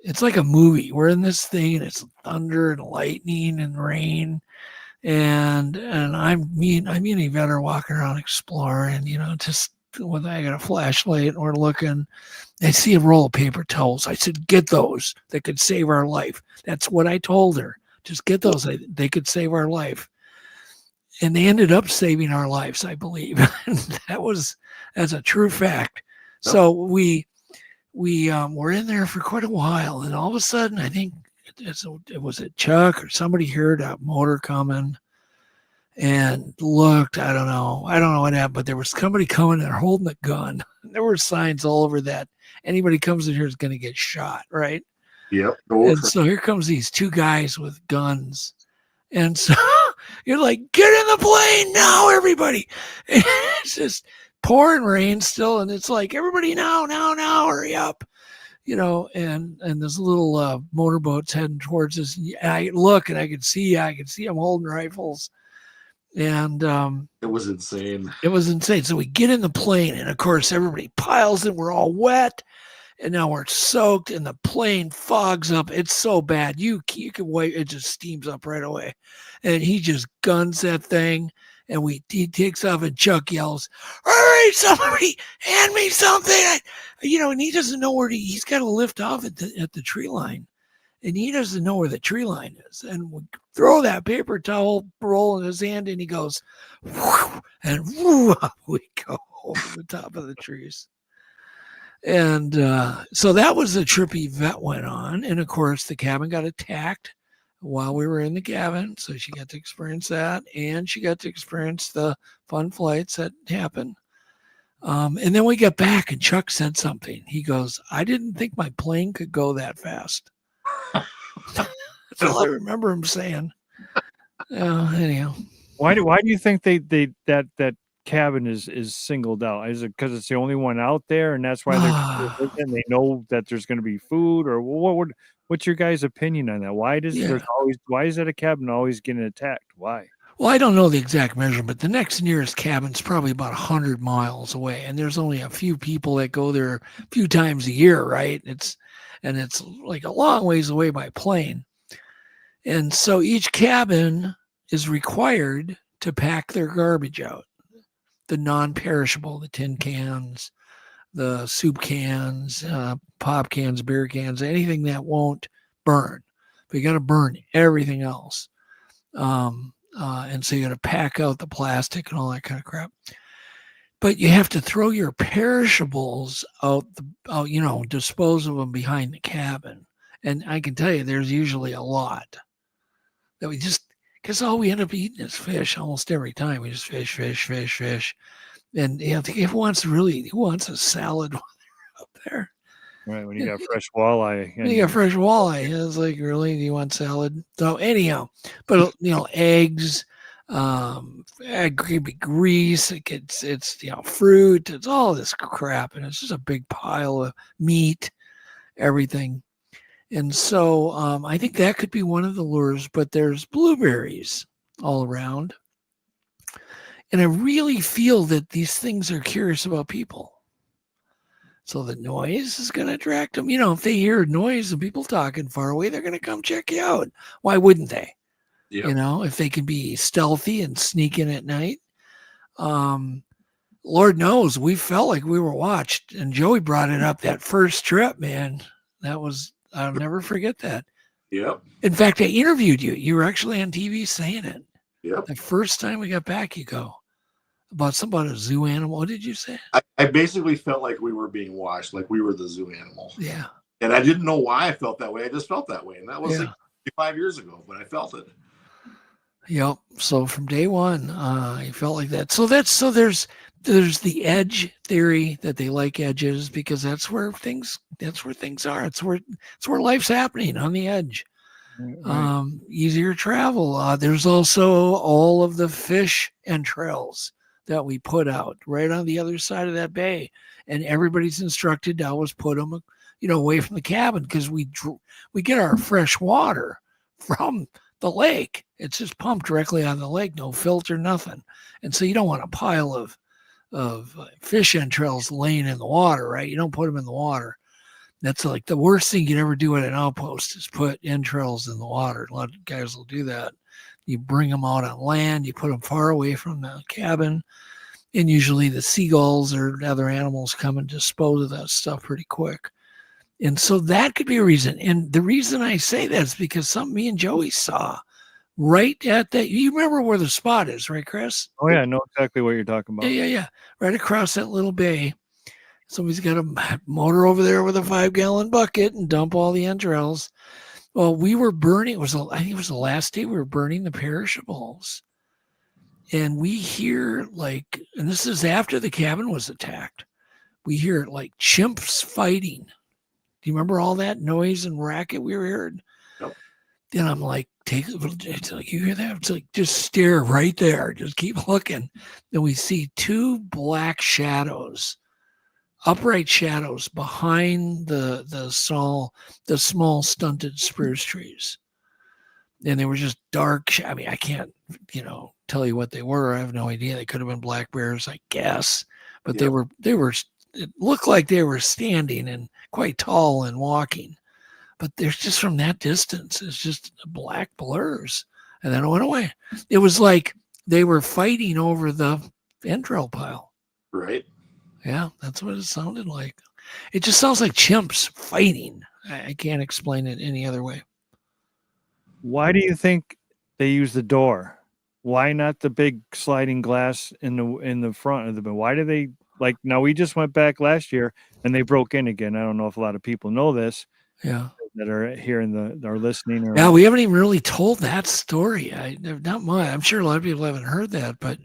it's like a movie. We're in this thing, and it's thunder and lightning and rain. And me and Yvette are walking around exploring, just when I got a flashlight and we're looking. I see a roll of paper towels. I said, get those. They could save our life. That's what I told her. Just get those. They could save our life. And they ended up saving our lives, I believe. That's a true fact. So we were in there for quite a while. And all of a sudden, I think it was a Chuck or somebody heard a motor coming and looked. I don't know what happened, but there was somebody coming and holding a gun. There were signs all over that anybody comes in here is going to get shot, right? Yep. And so here comes these two guys with guns. And so you're like, get in the plane now, everybody. And it's just pouring rain still. And it's like, everybody now, hurry up. And this little motorboat's heading towards us. And I look and I could see them holding rifles. And it was insane. So we get in the plane, and of course everybody piles in. We're all wet, and now we're soaked, and the plane fogs up. It's so bad. You can wait. It just steams up right away. And he just guns that thing, and he takes off, and Chuck yells, "Hurry, somebody, hand me something!" And he doesn't know where he's got to lift off at the tree line. And he doesn't know where the tree line is. And we throw that paper towel roll in his hand, and he goes, whoosh, and whoo, up we go over the top of the trees. And so that was the trip Yvette went on. And, of course, the cabin got attacked while we were in the cabin. So she got to experience that. And she got to experience the fun flights that happened. And then we got back, and Chuck said something. He goes, I didn't think my plane could go that fast. That's all I remember him saying. Anyhow, why do you think that cabin is singled out? Is it because it's the only one out there, and that's why they know that there's going to be food, or what's your guys' opinion on that? Why is that a cabin always getting attacked? Why? Well, I don't know the exact measurement, but the next nearest cabin's probably about 100 miles away, and there's only a few people that go there a few times a year, right? It's like a long ways away by plane. And so each cabin is required to pack their garbage out. The non-perishable, the tin cans, the soup cans, pop cans, beer cans, anything that won't burn. But you got to burn everything else. And so you got to pack out the plastic and all that kind of crap. But you have to throw your perishables out, dispose of them behind the cabin. And I can tell you, there's usually a lot that because all we end up eating is fish almost every time. We just fish. And who wants a salad while they're up there? Right, when you got fresh walleye. It's like, really, do you want salad? So anyhow, but eggs, grease, it's fruit, it's all this crap, and it's just a big pile of meat, everything. And so I think that could be one of the lures, but there's blueberries all around. And I really feel that these things are curious about people. So the noise is going to attract them. If they hear noise and people talking far away, they're going to come check you out. Why wouldn't they? Yep. If they can be stealthy and sneak in at night. Lord knows, we felt like we were watched. And Joey brought it up that first trip, man. I'll never forget that. Yep. In fact, I interviewed you. You were actually on TV saying it. Yep. The first time we got back, you go, about a zoo animal. What did you say? I basically felt like we were being watched, like we were the zoo animal. Yeah. And I didn't know why I felt that way. I just felt that way. And that was like 5 years ago, but I felt it. Yep. So from day one, I felt like that. So there's the edge theory that they like edges because that's where things are. It's where life's happening, on the edge. Right. Easier travel. There's also all of the fish entrails that we put out right on the other side of that bay. And everybody's instructed to always put them, away from the cabin, because we get our fresh water from the lake. It's just pumped directly on the lake, no filter, nothing. And so you don't want a pile of fish entrails laying in the water, right? You don't put them in the water. That's like the worst thing you'd ever do at an outpost is put entrails in the water. A lot of guys will do that. You bring them out on land, you put them far away from the cabin, and usually the seagulls or other animals come and dispose of that stuff pretty quick. And so that could be a reason. And the reason I say that is because something me and Joey saw right at that. You remember where the spot is, right, Chris? Oh, yeah, I know exactly what you're talking about. Yeah. Right across that little bay. Somebody's got a motor over there with a 5-gallon bucket and dump all the entrails. Well, we were burning. I think it was the last day we were burning the perishables. And we hear and this is after the cabin was attacked. We hear like chimps fighting. Do you remember all that noise and racket we were hearing? Yep. Then I'm like, it's like, you hear that? It's like, just stare right there. Just keep looking. Then we see 2 black shadows, upright shadows behind the small stunted spruce trees. And they were just dark. I mean, I can't, tell you what they were. I have no idea. They could have been black bears, I guess. But they were, it looked like they were standing and quite tall and walking. But there's just from that distance, it's just black blurs. And then it went away. It was like they were fighting over the entrail pile. Right. Yeah, that's what it sounded like. It just sounds like chimps fighting. I can't explain it any other way. Why do you think they use the door? Why not the big sliding glass in the front of the bin? Why do they now we just went back last year and they broke in again. I don't know if a lot of people know this. Yeah. That are here are listening. Yeah, we haven't even really told that story. Not much. I'm sure a lot of people haven't heard that, but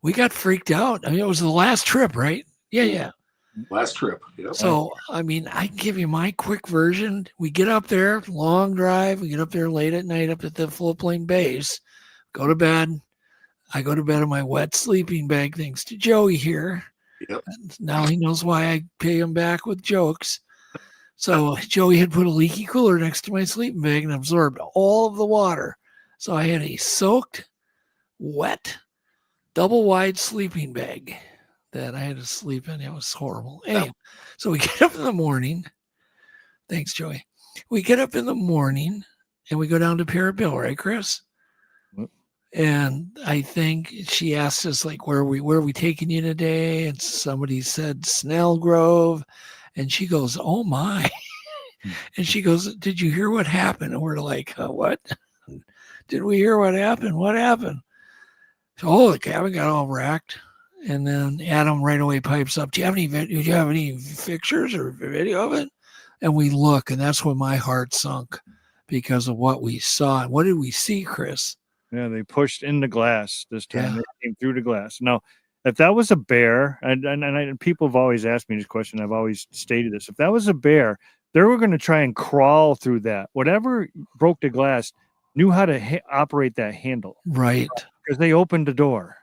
we got freaked out. I mean, it was the last trip, right? Yeah. Last trip. Yep. So, I mean, I can give you my quick version. We get up there, long drive. We get up there late at night up at the floatplane base, go to bed. I go to bed in my wet sleeping bag, thanks to Joey here. Yep. Now he knows why I pay him back with jokes. So Joey had put a leaky cooler next to my sleeping bag and absorbed all of the water. So I had a soaked, wet, double wide sleeping bag that I had to sleep in. It was horrible. Anyway, so we get up in the morning. Thanks, Joey. We get up in the morning and we go down to Parabill, right, Chris? And I think she asked us, where are we taking you today? And somebody said Snelgrove. And she goes, oh my. And she goes, did you hear what happened? And we're like, what? Did we hear what happened? What happened? So, the cabin got all wrecked. And then Adam right away pipes up, do you have any pictures or video of it? And we look, and that's when my heart sunk because of what we saw. And what did we see, Chris? Yeah, they pushed in the glass this time. Yeah. They came through the glass. Now, if that was a bear, and people have always asked me this question, I've always stated this. If that was a bear, they were going to try and crawl through that. Whatever broke the glass knew how to operate that handle. Right. Because they opened the door.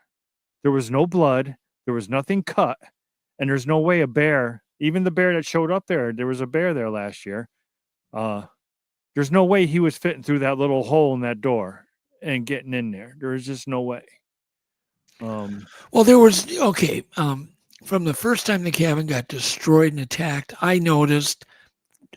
There was no blood. There was nothing cut. And there's no way a bear, even the bear that showed up there was a bear there last year. There's no way he was fitting through that little hole in that door and getting in there. There was just no way. Well, there was, from the first time the cabin got destroyed and attacked, I noticed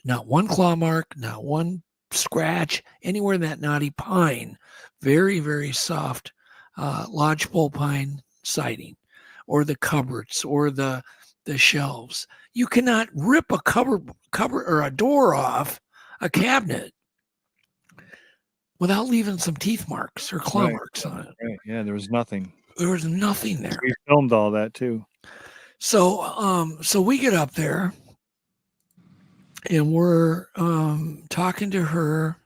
not one claw mark, not one scratch anywhere in that knotty pine. Very, very soft lodgepole pine siding, or the cupboards, or the shelves. You cannot rip a cupboard or a door off a cabinet without leaving some teeth marks or claw marks on it. Right. Yeah, there was nothing. There was nothing there. We filmed all that too. So we get up there and we're talking to her.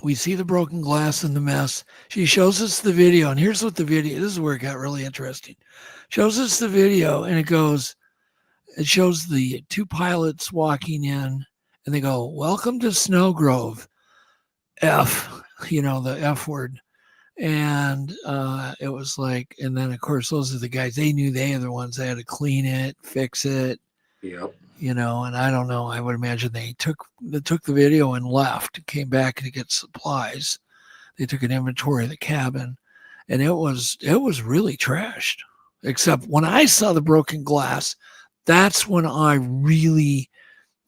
We see the broken glass and the mess. She shows us the video, and here's what the video, this is where it got really interesting. Shows us the video, and it shows the 2 pilots walking in, and they go, welcome to Snelgrove, F, the F word. And it was like, and then of course those are the guys, they knew they are the ones that had to clean it, fix it, Yep. and I don't know, I would imagine they took the video and left, came back to get supplies. They took an inventory of the cabin, and it was really trashed. Except when I saw the broken glass, that's when I really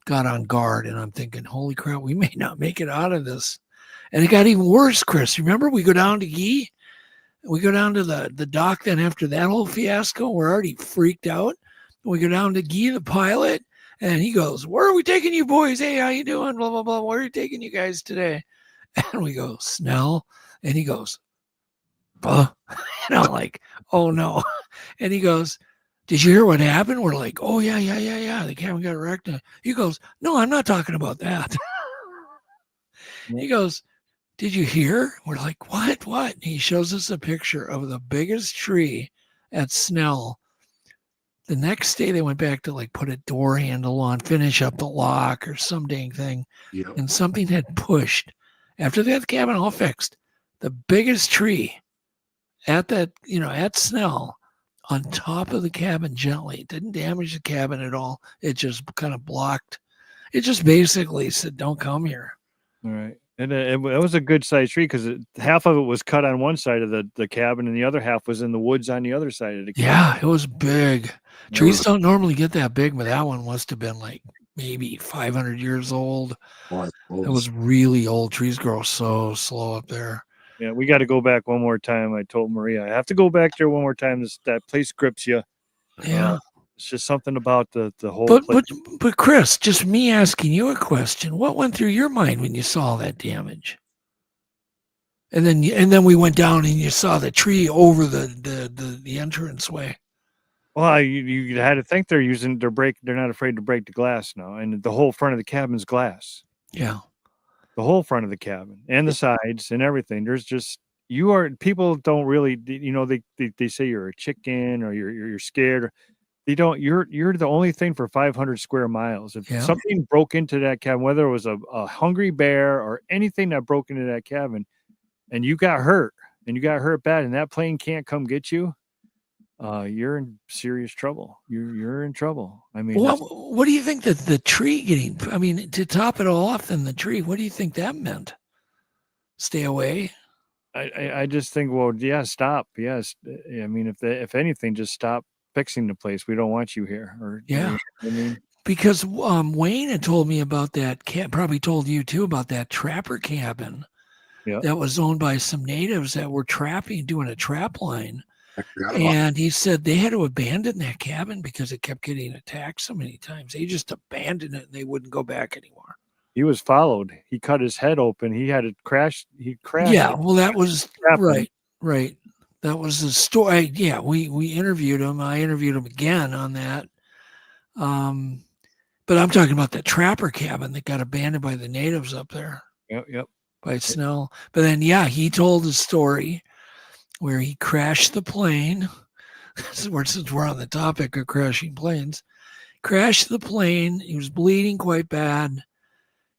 got on guard, and I'm thinking, holy crap, we may not make it out of this. And it got even worse, Chris. Remember, we go down to Gee, we go down to the dock. Then after that whole fiasco, we're already freaked out. We go down to Gee, the pilot, and he goes, "Where are we taking you boys? Hey, how you doing? Blah blah blah. Where are you taking you guys today?" And we go, "Snell," and he goes, "Buh," and I'm like, "Oh no," and he goes, "Did you hear what happened?" We're like, "Oh yeah. The cabin got wrecked." He goes, "No, I'm not talking about that." He goes, "Did you hear?" We're like, "What? What?" And he shows us a picture of the biggest tree at Snell. The next day they went back to like put a door handle on, finish up the lock or some dang thing. Yep. And something had pushed, after they had the cabin all fixed, the biggest tree at that, at Snell on top of the cabin gently. It didn't damage the cabin at all. It just kind of blocked. It just basically said, "Don't come here." All right. And it was a good sized tree because half of it was cut on one side of the cabin and the other half was in the woods on the other side of the cabin. Yeah, it was big. Trees don't normally get that big, but that one must have been like maybe 500 years old. It was really old. Trees grow so slow up there. Yeah, we got to go back one more time. I told Maria, I have to go back there one more time. That place grips you. Yeah. It's just something about the whole place. But Chris, just me asking you a question. What went through your mind when you saw that damage? And then we went down and you saw the tree over the entranceway. Well, you had to think they're not afraid to break the glass now, and the whole front of the cabin's glass. Yeah. The whole front of the cabin and the sides and everything. There's just people don't really, they say you're a chicken or you're scared. They don't. You're the only thing for 500 square miles. If something broke into that cabin, whether it was a hungry bear or anything that broke into that cabin, and you got hurt bad, and that plane can't come get you, you're in serious trouble. You're in trouble. I mean, what do you think that the tree getting? I mean, to top it all off, then the tree. What do you think that meant? Stay away. I just think, well, yeah, stop. Yes, I mean, if anything, just stop fixing the place. We don't want you here. Or yeah, I mean, because Wayne had told me about that. Probably told you too about that trapper cabin. Yeah, that was owned by some natives that were doing a trap line. And he said they had to abandon that cabin because it kept getting attacked so many times. They just abandoned it and they wouldn't go back anymore. He was followed. He cut his head open. He had to crash. He crashed. Yeah, well, that was right. That was the story. Yeah, we interviewed him. I interviewed him again on that. But I'm talking about the trapper cabin that got abandoned by the natives up there. Yep. By Snell. But then, he told the story where he crashed the plane. Since we're on the topic of crashing planes, crashed the plane. He was bleeding quite bad.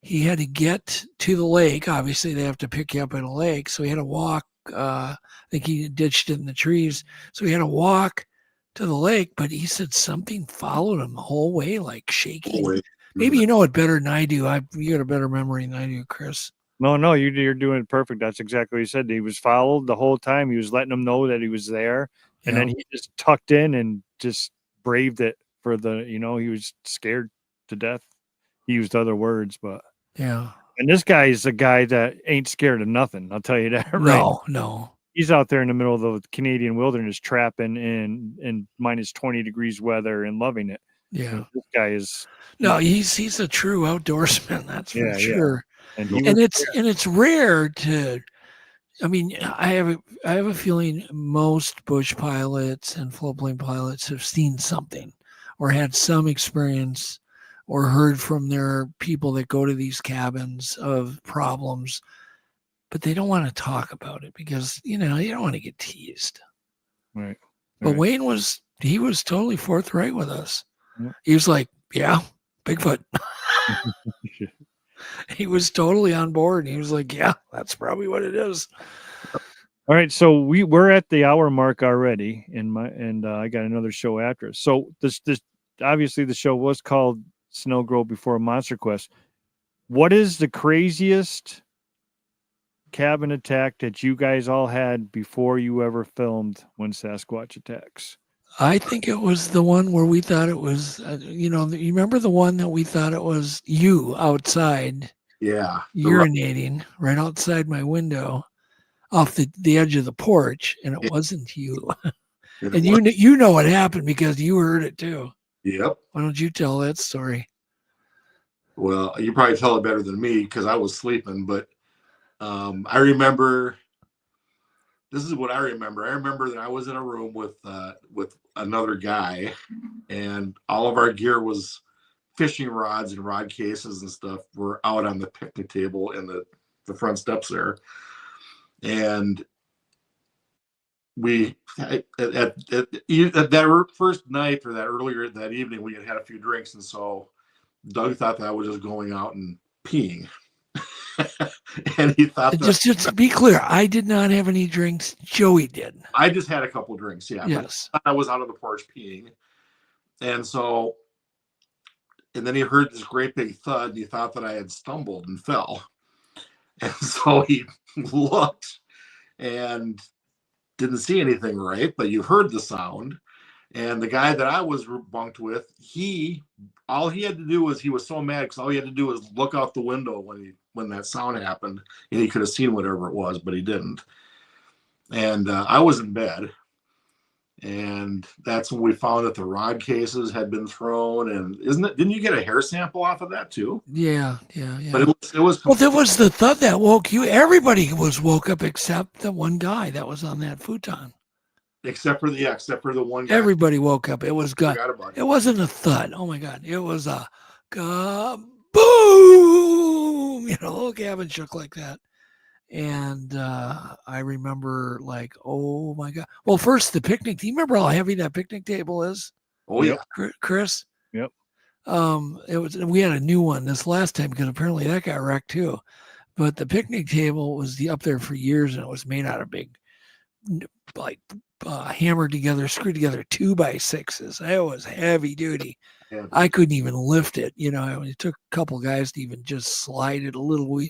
He had to get to the lake. Obviously, they have to pick you up in a lake. So he had to walk. I think he ditched it in the trees. So he had to walk to the lake. But he said something followed him the whole way, like shaking. Maybe you know it better than I do. You got a better memory than I do, Chris. No, you're doing it perfect. That's exactly what he said. He was followed the whole time. He was letting them know that he was there. And then he just tucked in and just braved it for he was scared to death. He used other words, but yeah. And this guy is a guy that ain't scared of nothing. I'll tell you that. Right? No. He's out there in the middle of the Canadian wilderness trapping in minus 20 degrees weather and loving it. Yeah. This guy is. No, he's a true outdoorsman. That's for sure. Yeah. And it's rare to. I mean, I have a feeling most bush pilots and floatplane pilots have seen something, or had some experience, or heard from their people that go to these cabins of problems, but they don't want to talk about it because you don't want to get teased. Right. But Wayne was totally forthright with us. Yeah. He was like, "Yeah, Bigfoot." He was totally on board. He was like, "Yeah, that's probably what it is." All right, so we're at the hour mark already, and I got another show after us. So this obviously the show was called Snelgrove before Monsterquest. What is the craziest cabin attack that you guys all had before you ever filmed When Sasquatch Attacks? I think it was the one where we thought it was, you remember the one that we thought it was you outside Yeah. urinating right outside my window off the edge of the porch, and it wasn't you. And you know what happened because you heard it too. Yep. Why don't you tell that story? Well, you probably tell it better than me because I was sleeping, but I remember. This is what I remember. I remember that I was in a room with another guy, and all of our gear was fishing rods and rod cases and stuff were out on the picnic table in the front steps there. And we at that first night or that earlier that evening, we had a few drinks, and so Doug thought that I was just going out and peeing. And he thought just to be clear, I did not have any drinks. Joey did. I just had a couple drinks, yeah. Yes. I was out on the porch peeing. And then he heard this great big thud, and he thought that I had stumbled and fell. And so he looked and didn't see anything right, but you heard the sound. And the guy that I was bunked with, all he had to do was, he was so mad because all he had to do was look out the window when that sound happened, and he could have seen whatever it was, but he didn't. And I was in bed, and that's when we found that the rod cases had been thrown. And didn't you get a hair sample off of that too? Yeah. But it was well, there was the thud that woke you. Everybody was woke up except the one guy that was on that futon. Except for the one guy. Everybody woke up. It was good. It wasn't a thud. Oh my God. It was a boom. The whole cabin shook like that. And I remember like, oh my God. Well, first the picnic. Do you remember how heavy that picnic table is? Oh yeah. Chris? Yep. We had a new one this last time because apparently that got wrecked too. But the picnic table was up there for years, and it was made out of big, like, hammered together, screwed together 2x6s. It was heavy duty. Yeah. I couldn't even lift it. It took a couple guys to even just slide it a little.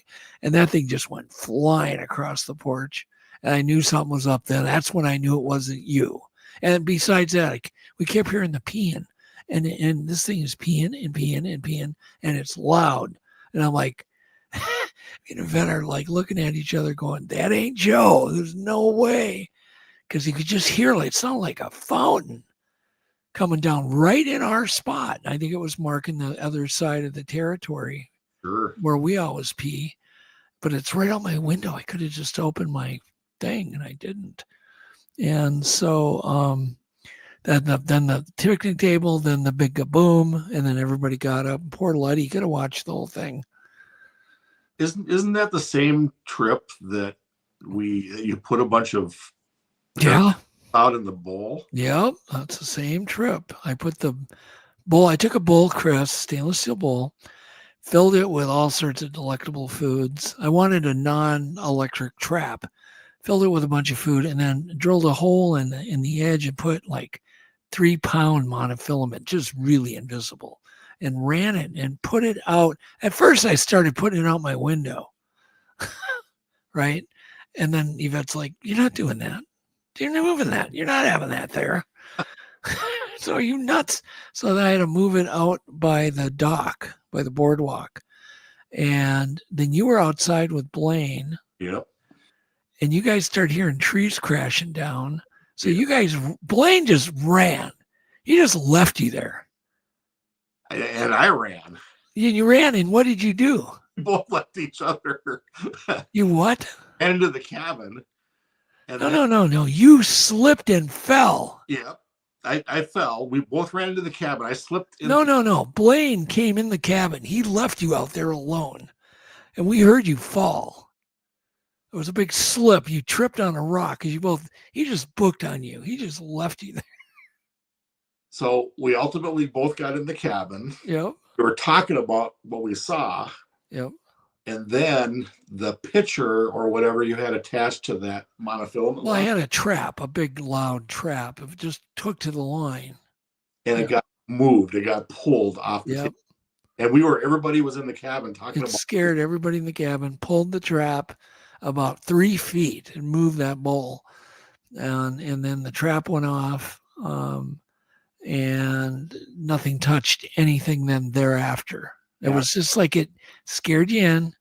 And that thing just went flying across the porch. And I knew something was up then. That's when I knew it wasn't you. And besides that, we kept hearing the peeing. And this thing is peeing and peeing and peeing. And it's loud. And I'm like, me and Vet are like looking at each other going, that ain't Joe. There's no way. Because you could just hear it sounded like a fountain coming down right in our spot. I think it was marking the other side of the territory where we always pee. But it's right out my window. I could have just opened my thing, and I didn't. And so then the picnic table, then the big kaboom, and then everybody got up. Poor Letty could have watched the whole thing. Isn't that the same trip that you put a bunch of out in the bowl? Yep, that's the same trip. I put the bowl. I took a bowl, Chris, stainless steel bowl, filled it with all sorts of delectable foods. I wanted a non-electric trap. Filled it with a bunch of food, and then drilled a hole in the edge and put like 3-pound monofilament, just really invisible, and ran it and put it out. At first, I started putting it out my window, right? And then Yvette's like, "You're not doing that. You're not moving that. You're not having that there." So are you nuts? So then I had to move it out by the dock, by the boardwalk. And then you were outside with Blaine. Yep. And you guys started hearing trees crashing down. So you guys, Blaine just ran. He just left you there. And I ran. You ran, and what did you do? We both left each other. You what? And into the cabin. And No. You slipped and fell. Yeah. I fell. We both ran into the cabin. I slipped. No. Blaine came in the cabin. He left you out there alone. And we heard you fall. It was a big slip. You tripped on a rock because he just booked on you. He just left you there. So we ultimately both got in the cabin. Yep. We were talking about what we saw. Yep. and then the pitcher or whatever you had attached to that monofilament. Well, I had a trap, a big loud trap. It just took to the line. And it got moved. It got pulled off the table. And everybody was in the cabin talking about it. Scared everybody in the cabin, pulled the trap about 3 feet and moved that bowl. And then the trap went off, and nothing touched anything then thereafter. It was just like it scared you in.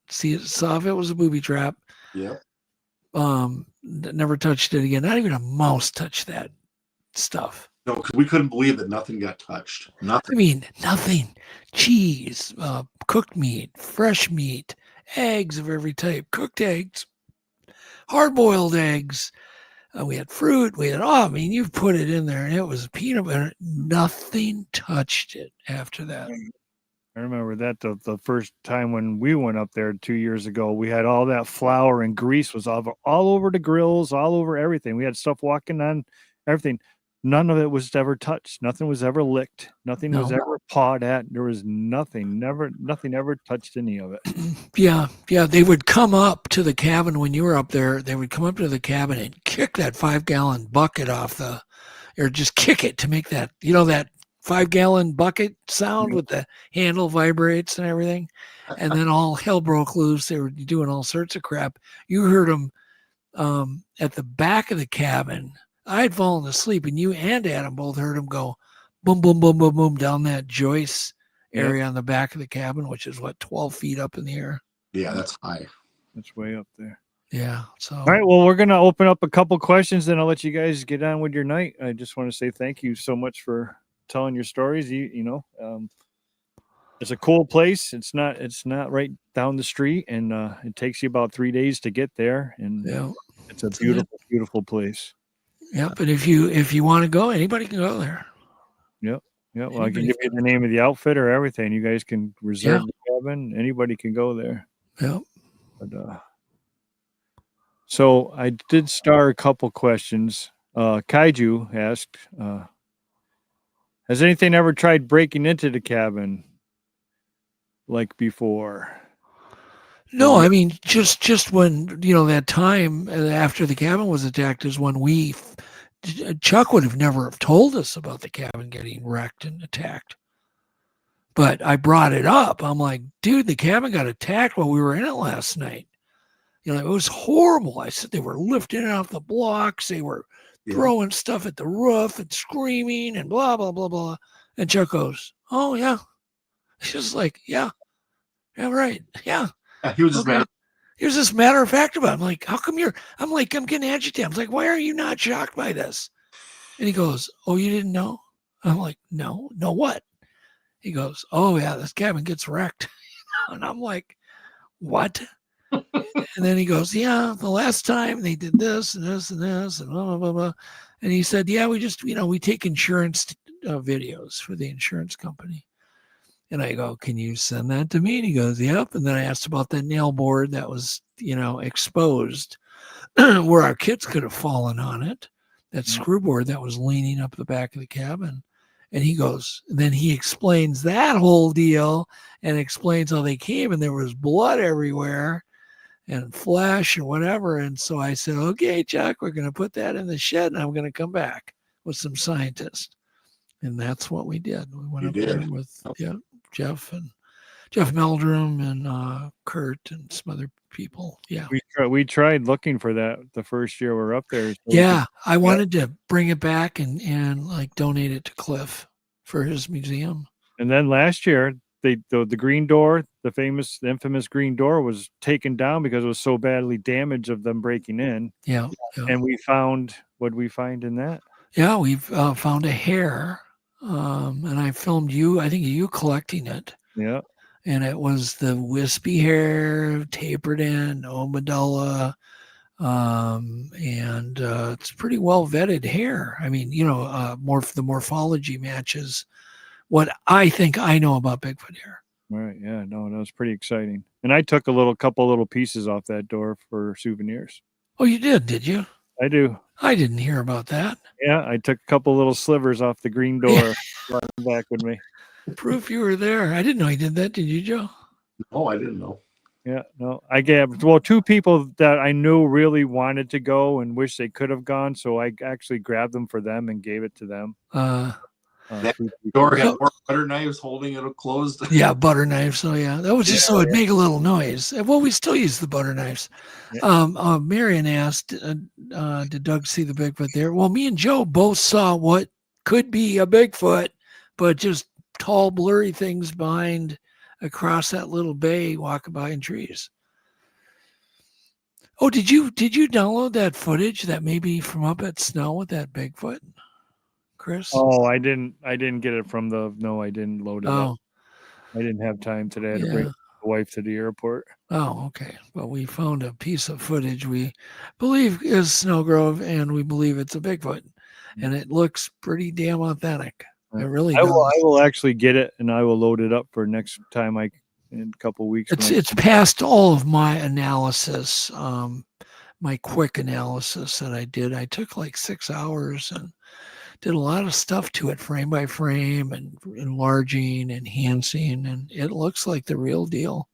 Saw if it was a booby trap. Yeah. Never touched it again. Not even a mouse touched that stuff. No, because we couldn't believe that nothing got touched. Nothing. I mean, nothing. Cheese, cooked meat, fresh meat, eggs of every type, cooked eggs, hard-boiled eggs. We had fruit. We had, you put it in there, and it was peanut butter. Nothing touched it after that. I remember that the first time when we went up there 2 years ago, we had all that flour and grease was all over the grills, all over everything. We had stuff walking on everything. None of it was ever touched. Nothing was ever licked. Nothing was ever pawed at. There was nothing ever touched any of it. Yeah. They would come up to the cabin when you were up there. They would come up to the cabin and kick that 5-gallon bucket off or just kick it to make that, that 5-gallon bucket sound with the handle vibrates and everything. And then all hell broke loose. They were doing all sorts of crap. You heard them at the back of the cabin. I had fallen asleep, and you and Adam both heard him go boom, boom, boom, boom, boom down that joist area on the back of the cabin, which is 12 feet up in the air. Yeah, that's high. That's way up there. Yeah. So all right. Well, we're gonna open up a couple questions, then I'll let you guys get on with your night. I just want to say thank you so much for telling your stories. It's a cool place. It's not right down the street, and it takes you about 3 days to get there. And it's a beautiful place. Yep. And if you want to go, anybody can go there. Yep. Yeah. Well, I can give you the name of the outfit or everything. You guys can reserve the cabin. Anybody can go there. Yep. But so I did start a couple questions. Kaiju asked, has anything ever tried breaking into the cabin like before? No, I mean, just when, that time after the cabin was attacked is when Chuck would have never have told us about the cabin getting wrecked and attacked. But I brought it up. I'm like, dude, the cabin got attacked while we were in it last night. It was horrible. I said they were lifting it off the blocks. They were throwing stuff at the roof and screaming and blah, blah, blah, blah. And Chuck goes, oh, yeah. He's just like, yeah, right. Yeah. He was just mad. He was just matter of fact about it. I'm like, how come I'm getting agitated. I'm like, why are you not shocked by this? And he goes, oh, you didn't know? I'm like, no what? He goes, oh yeah, this cabin gets wrecked. And I'm like, what? And then he goes, yeah, the last time they did this and this and this and blah, blah, blah, blah. And he said, yeah, we just, we take insurance videos for the insurance company. And I go, can you send that to me? And he goes, yep. And then I asked about that nail board that was, exposed where our kids could have fallen on it, that screw board that was leaning up the back of the cabin. And he goes, and then he explains that whole deal and explains how they came and there was blood everywhere and flesh or whatever. And so I said, okay, Chuck, we're going to put that in the shed and I'm going to come back with some scientists. And that's what we did. We went up there with Jeff Meldrum and Kurt and some other people. Yeah. We tried looking for that the first year we were up there. So I wanted to bring it back and like donate it to Cliff for his museum. And then last year, the green door, the infamous green door was taken down because it was so badly damaged of them breaking in. Yeah. And we found, what did we find in that? Yeah, we've found a hair. And I filmed you collecting it. Yeah. And it was the wispy hair, tapered in, no medulla. And it's pretty well vetted hair. I mean, the morphology matches what I think I know about Bigfoot hair. Right. Yeah. No, that was pretty exciting. And I took a couple little pieces off that door for souvenirs. Oh, you did you? I do. I didn't hear about that. Yeah, I took a couple little slivers off the green door back with me. Proof you were there. I didn't know he did that. Did you, Joe? Oh, I didn't know. Yeah, no, I gave, well, two people that I knew really wanted to go and wish they could have gone. So I actually grabbed them for them and gave it to them. That Three people. door had more butter knives holding it closed. Yeah, butter knives. So yeah, that was just so it'd make a little noise. Well, we still use the butter knives. Yeah. Marion asked, did Doug see the Bigfoot there? Well, me and Joe both saw what could be a Bigfoot, but just tall, blurry things behind across that little bay, walking by in trees. Oh, did you download that footage that maybe from up at Snell with that Bigfoot, Chris? Oh, I didn't get it from the, no, I didn't load it up. I didn't have time today. I had to bring the wife to the airport. Oh, okay. Well, we found a piece of footage we believe is Snelgrove, and we believe it's a Bigfoot, and it looks pretty damn authentic. It really does. I will actually get it, and I will load it up for next time in a couple of weeks. It's past all of my analysis, my quick analysis that I did. I took like 6 hours and did a lot of stuff to it, frame by frame, and enlarging, enhancing, and it looks like the real deal.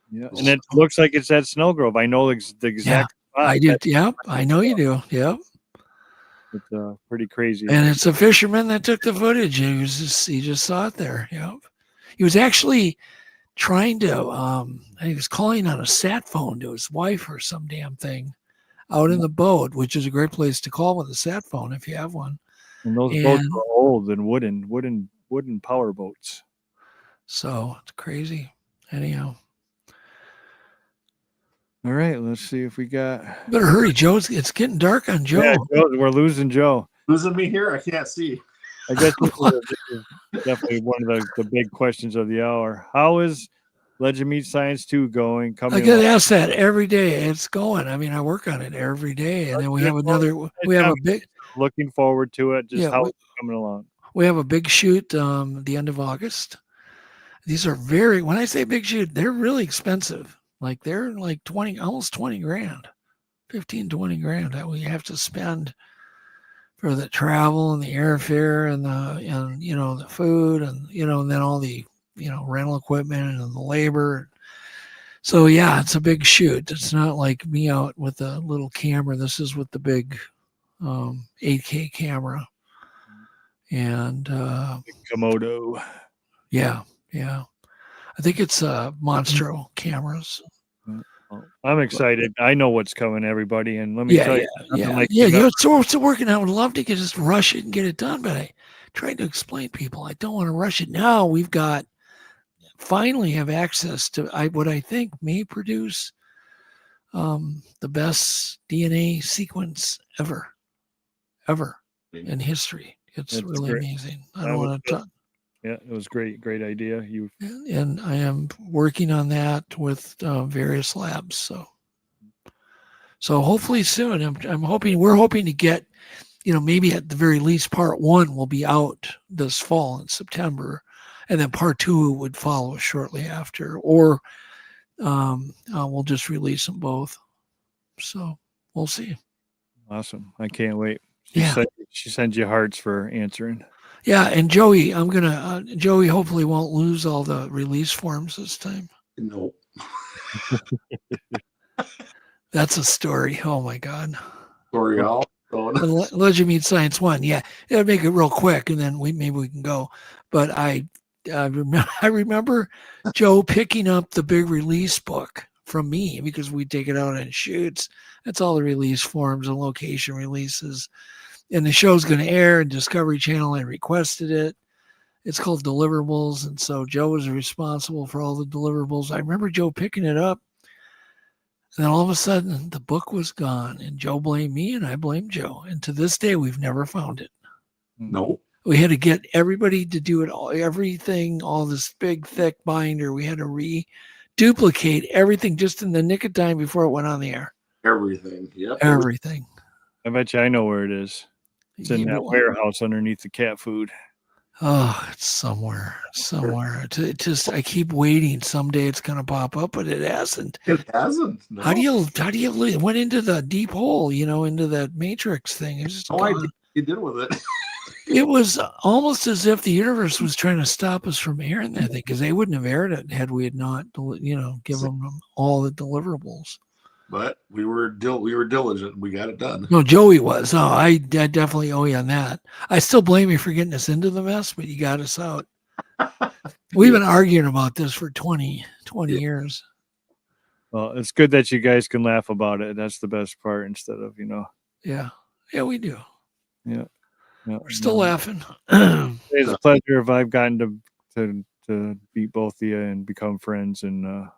Yeah, and it looks like it's at Snelgrove. I know the exact spot. I did. Yep, I know you do. Yep. It's pretty crazy. And it's a fisherman that took the footage. He just saw it there. Yep. He was actually trying to. He was calling on a sat phone to his wife or some damn thing out in the boat, which is a great place to call with a sat phone if you have one. And those boats are old and wooden power boats. So it's crazy. Anyhow. All right, let's see if we got. Better hurry, Joe. It's getting dark on Joe. Yeah, we're losing Joe. Losing me here? I can't see. I guess this is definitely one of the big questions of the hour. How is Legend Meets Science 2 going? I get asked that every day. It's going. I mean, I work on it every day, and then we have a big. Looking forward to it. Just how it's coming along. We have a big shoot the end of August. These are when I say big shoot, they're really expensive. Like they're like almost 20 grand, 15, 20 grand that we have to spend for the travel and the airfare and the food and and then all the rental equipment and the labor. So yeah, it's a big shoot. It's not like me out with a little camera. This is with the big 8K camera and Komodo. Yeah. I think it's Monstro cameras. I'm excited. I know what's coming, everybody, and let me tell you. You're still working. I would love to just rush it and get it done, but I tried to explain to people I don't want to rush it. Now we've finally have access to what I think may produce the best DNA sequence ever in history. It's really great. Amazing. I don't want to talk. Yeah, it was great idea. And I am working on that with various labs. So hopefully soon. We're hoping to get, maybe at the very least, part 1 will be out this fall in September, and then part 2 would follow shortly after, or we'll just release them both. So we'll see. Awesome! I can't wait. She sends you hearts for answering. Yeah, and Joey, Joey hopefully won't lose all the release forms this time. No. That's a story. Oh my God. Story all. Legend Meets Science 1. Yeah, it'll make it real quick, and then maybe we can go. But I remember Joe picking up the big release book from me because we take it out on shoots. That's all the release forms and location releases. And the show's going to air, and Discovery Channel, I requested it. It's called Deliverables. And so Joe was responsible for all the deliverables. I remember Joe picking it up. And then all of a sudden, the book was gone. And Joe blamed me, and I blamed Joe. And to this day, we've never found it. No. We had to get everybody to do it all, everything, all this big, thick binder. We had to reduplicate everything just in the nick of time before it went on the air. Everything. Yep. Everything. I bet you I know where it is. It's in that warehouse underneath the cat food. Oh, it's somewhere. I keep waiting. Someday it's going to pop up, but it hasn't. It hasn't. No. How do you it went into the deep hole, into that matrix thing? It's just I did with it. It was almost as if the universe was trying to stop us from airing that thing, because they wouldn't have aired it had we had not, given them all the deliverables. But we were diligent. We got it done. No, Joey was. Oh, I definitely owe you on that. I still blame you for getting us into the mess, but you got us out. We've been arguing about this for 20 years. Well, it's good that you guys can laugh about it. That's the best part instead of, Yeah, we do. Yeah. We're still laughing. It's a pleasure if I've gotten to meet both of you and become friends. And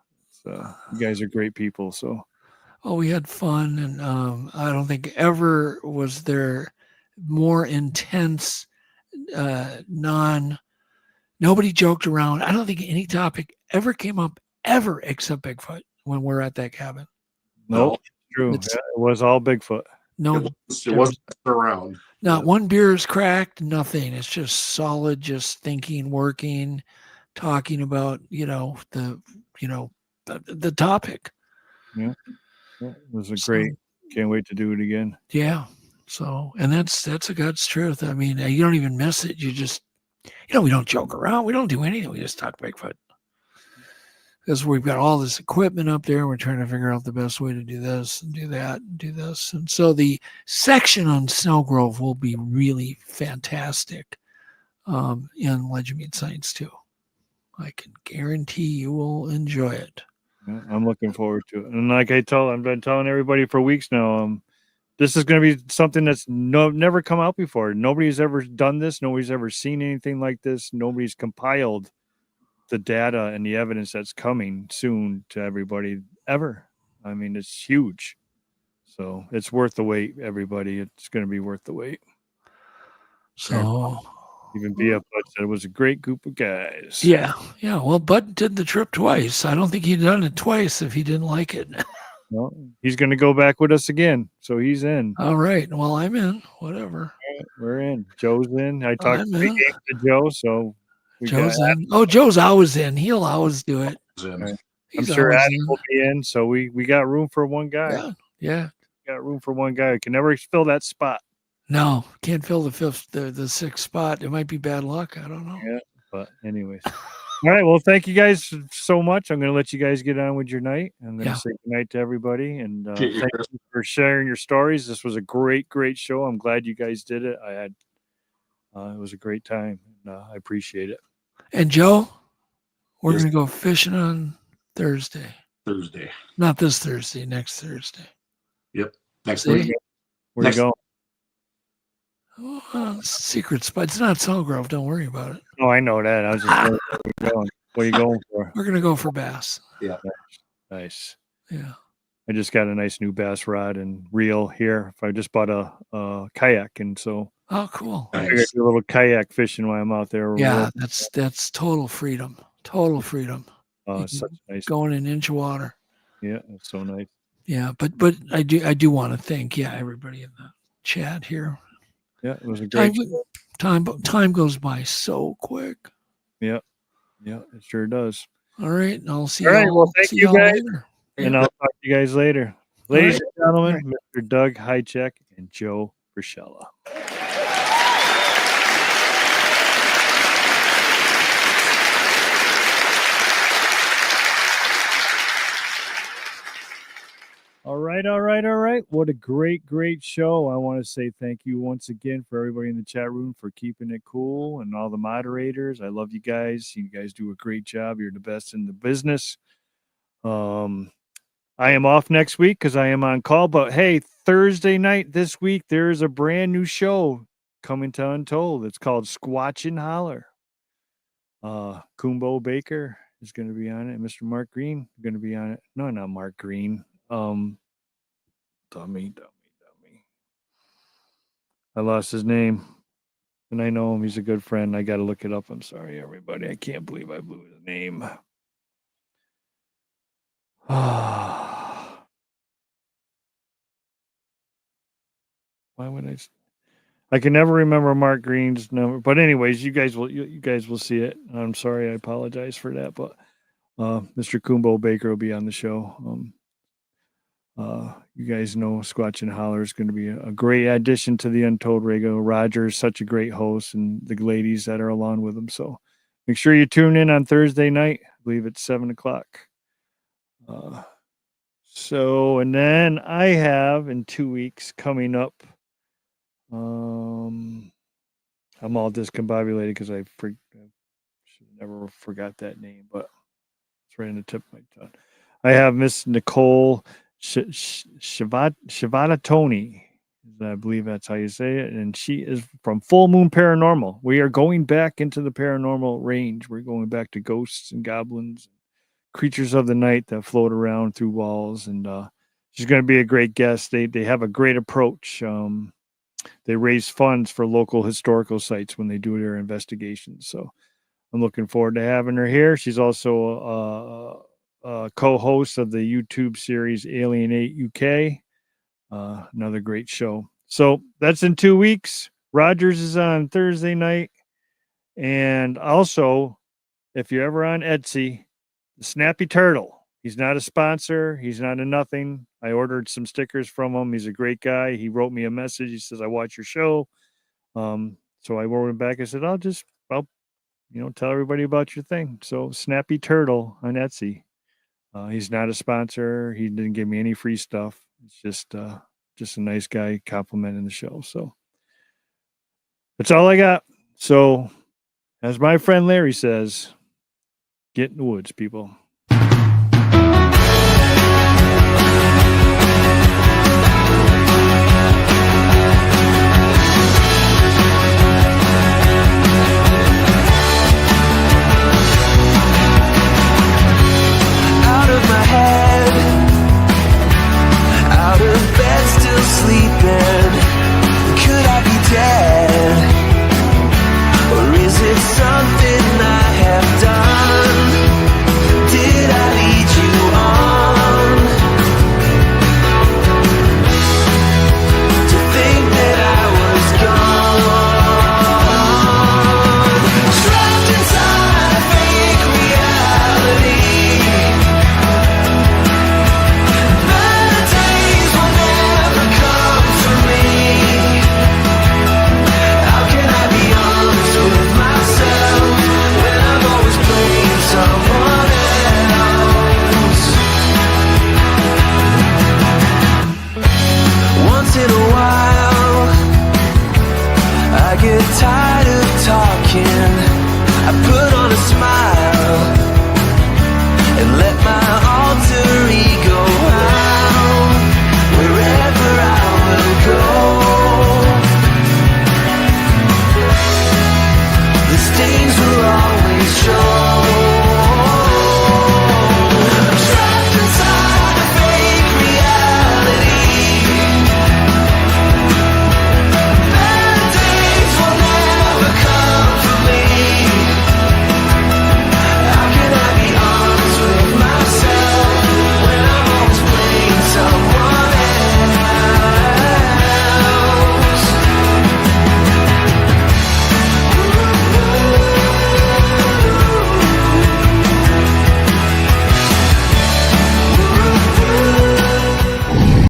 you guys are great people. So, we had fun. And I don't think ever was there more intense, nobody joked around. I don't think any topic ever came up ever except Bigfoot when we're at that cabin. Nope, true. It was all Bigfoot. No, it wasn't around. Not one beer is cracked, nothing. It's just solid, just thinking, working, talking about, the topic. Yeah. It was great. Can't wait to do it again. Yeah. So, and that's a God's truth. I mean, you don't even miss it. You just, we don't joke around. We don't do anything. We just talk Bigfoot. Because we've got all this equipment up there. We're trying to figure out the best way to do this and do that and do this. And so the section on Snelgrove will be really fantastic in Legend Meets Science too. I can guarantee you will enjoy it. Yeah, I'm looking forward to it. And like I've been telling everybody for weeks now, this is going to be something that's never come out before. Nobody's ever done this. Nobody's ever seen anything like this. Nobody's compiled the data and the evidence that's coming soon to everybody ever. I mean, it's huge. So it's worth the wait, everybody. It's going to be worth the wait. So even BF said it was a great group of guys. Yeah. Well, Bud did the trip twice. I don't think he'd done it twice if he didn't like it. Well, he's going to go back with us again. So he's in. All right. Well, I'm in. Whatever. We're in. Joe's in. I talked to Joe, so Joe's in. Oh, Joe's always in. He'll always do it. Right. I'm sure Adam will be in. So we got room for one guy. Yeah. Got room for one guy. I can never fill that spot. No, can't fill the sixth spot. It might be bad luck. I don't know. Yeah, but anyways. All right. Well, thank you guys so much. I'm going to let you guys get on with your night. I'm going to say good night to everybody. And thank you for sharing your stories. This was a great, great show. I'm glad you guys did it. It was a great time. And, I appreciate it. And Joe, we're going to go fishing on Thursday. Not this Thursday, next Thursday. Yep. Next week. Where you going? Secret spot. It's not Snelgrove. Don't worry about it. Oh, I know that. I was just wondering where you're going. What are you going for? We're going to go for bass. Yeah. Nice. Yeah. I just got a nice new bass rod and reel here. I just bought a kayak, and so. Oh, cool. I figured do a little kayak fishing while I'm out there. Yeah, that's total freedom. Total freedom. Oh, such nice. Going an inch of water. Yeah, it's so nice. Yeah, but I do want to thank everybody in the chat here. Yeah, it was a great time goes by so quick. Yeah, it sure does. All right, and I'll see you. All right, well, thank you guys, later. And I'll talk to you guys later. Ladies and gentlemen, Mr. Doug Hijchek and Joe Frascella. All right. What a great, great show. I want to say thank you once again for everybody in the chat room for keeping it cool and all the moderators. I love you guys. You guys do a great job. You're the best in the business. I am off next week because I am on call. But, hey, Thursday night this week, there is a brand new show coming to Untold. It's called Squatch and Holler. Kumbo Baker is going to be on it. And Mr. Mark Green is going to be on it. No, not Mark Green. Dummy. I lost his name. And I know him. He's a good friend. I got to look it up. I'm sorry, everybody. I can't believe I blew his name. Why would I can never remember Mark Green's number. But anyways, you guys will see it. I'm sorry. I apologize for that. But Mr. Kumbo Baker will be on the show. You guys know Squatch and Holler is going to be a great addition to the Untold Radio. Roger is such a great host, and the ladies that are along with him. So make sure you tune in on Thursday night. I believe it's 7:00. And then I have in 2 weeks coming up. I'm all discombobulated because I should never forgot that name, but it's right on the tip of my tongue. I have Miss Nicole Shivata Tony. I believe that's how you say it. And she is from Full Moon Paranormal. We are going back into the paranormal range. We're going back to ghosts and goblins, creatures of the night that float around through walls. And she's going to be a great guest. They have a great approach. They raise funds for local historical sites when they do their investigations. So I'm looking forward to having her here. She's also a co-host of the YouTube series Alienate UK. Another great show. So that's in 2 weeks. Rogers is on Thursday night. And also, if you're ever on Etsy, the Snappy Turtle. He's not a sponsor. He's not a nothing. I ordered some stickers from him. He's a great guy. He wrote me a message. He says, I watch your show. So I wrote him back. I said, I'll tell everybody about your thing. So Snappy Turtle on Etsy. He's not a sponsor. He didn't give me any free stuff. It's just a nice guy complimenting the show. So that's all I got. So as my friend Larry says, get in the woods, people.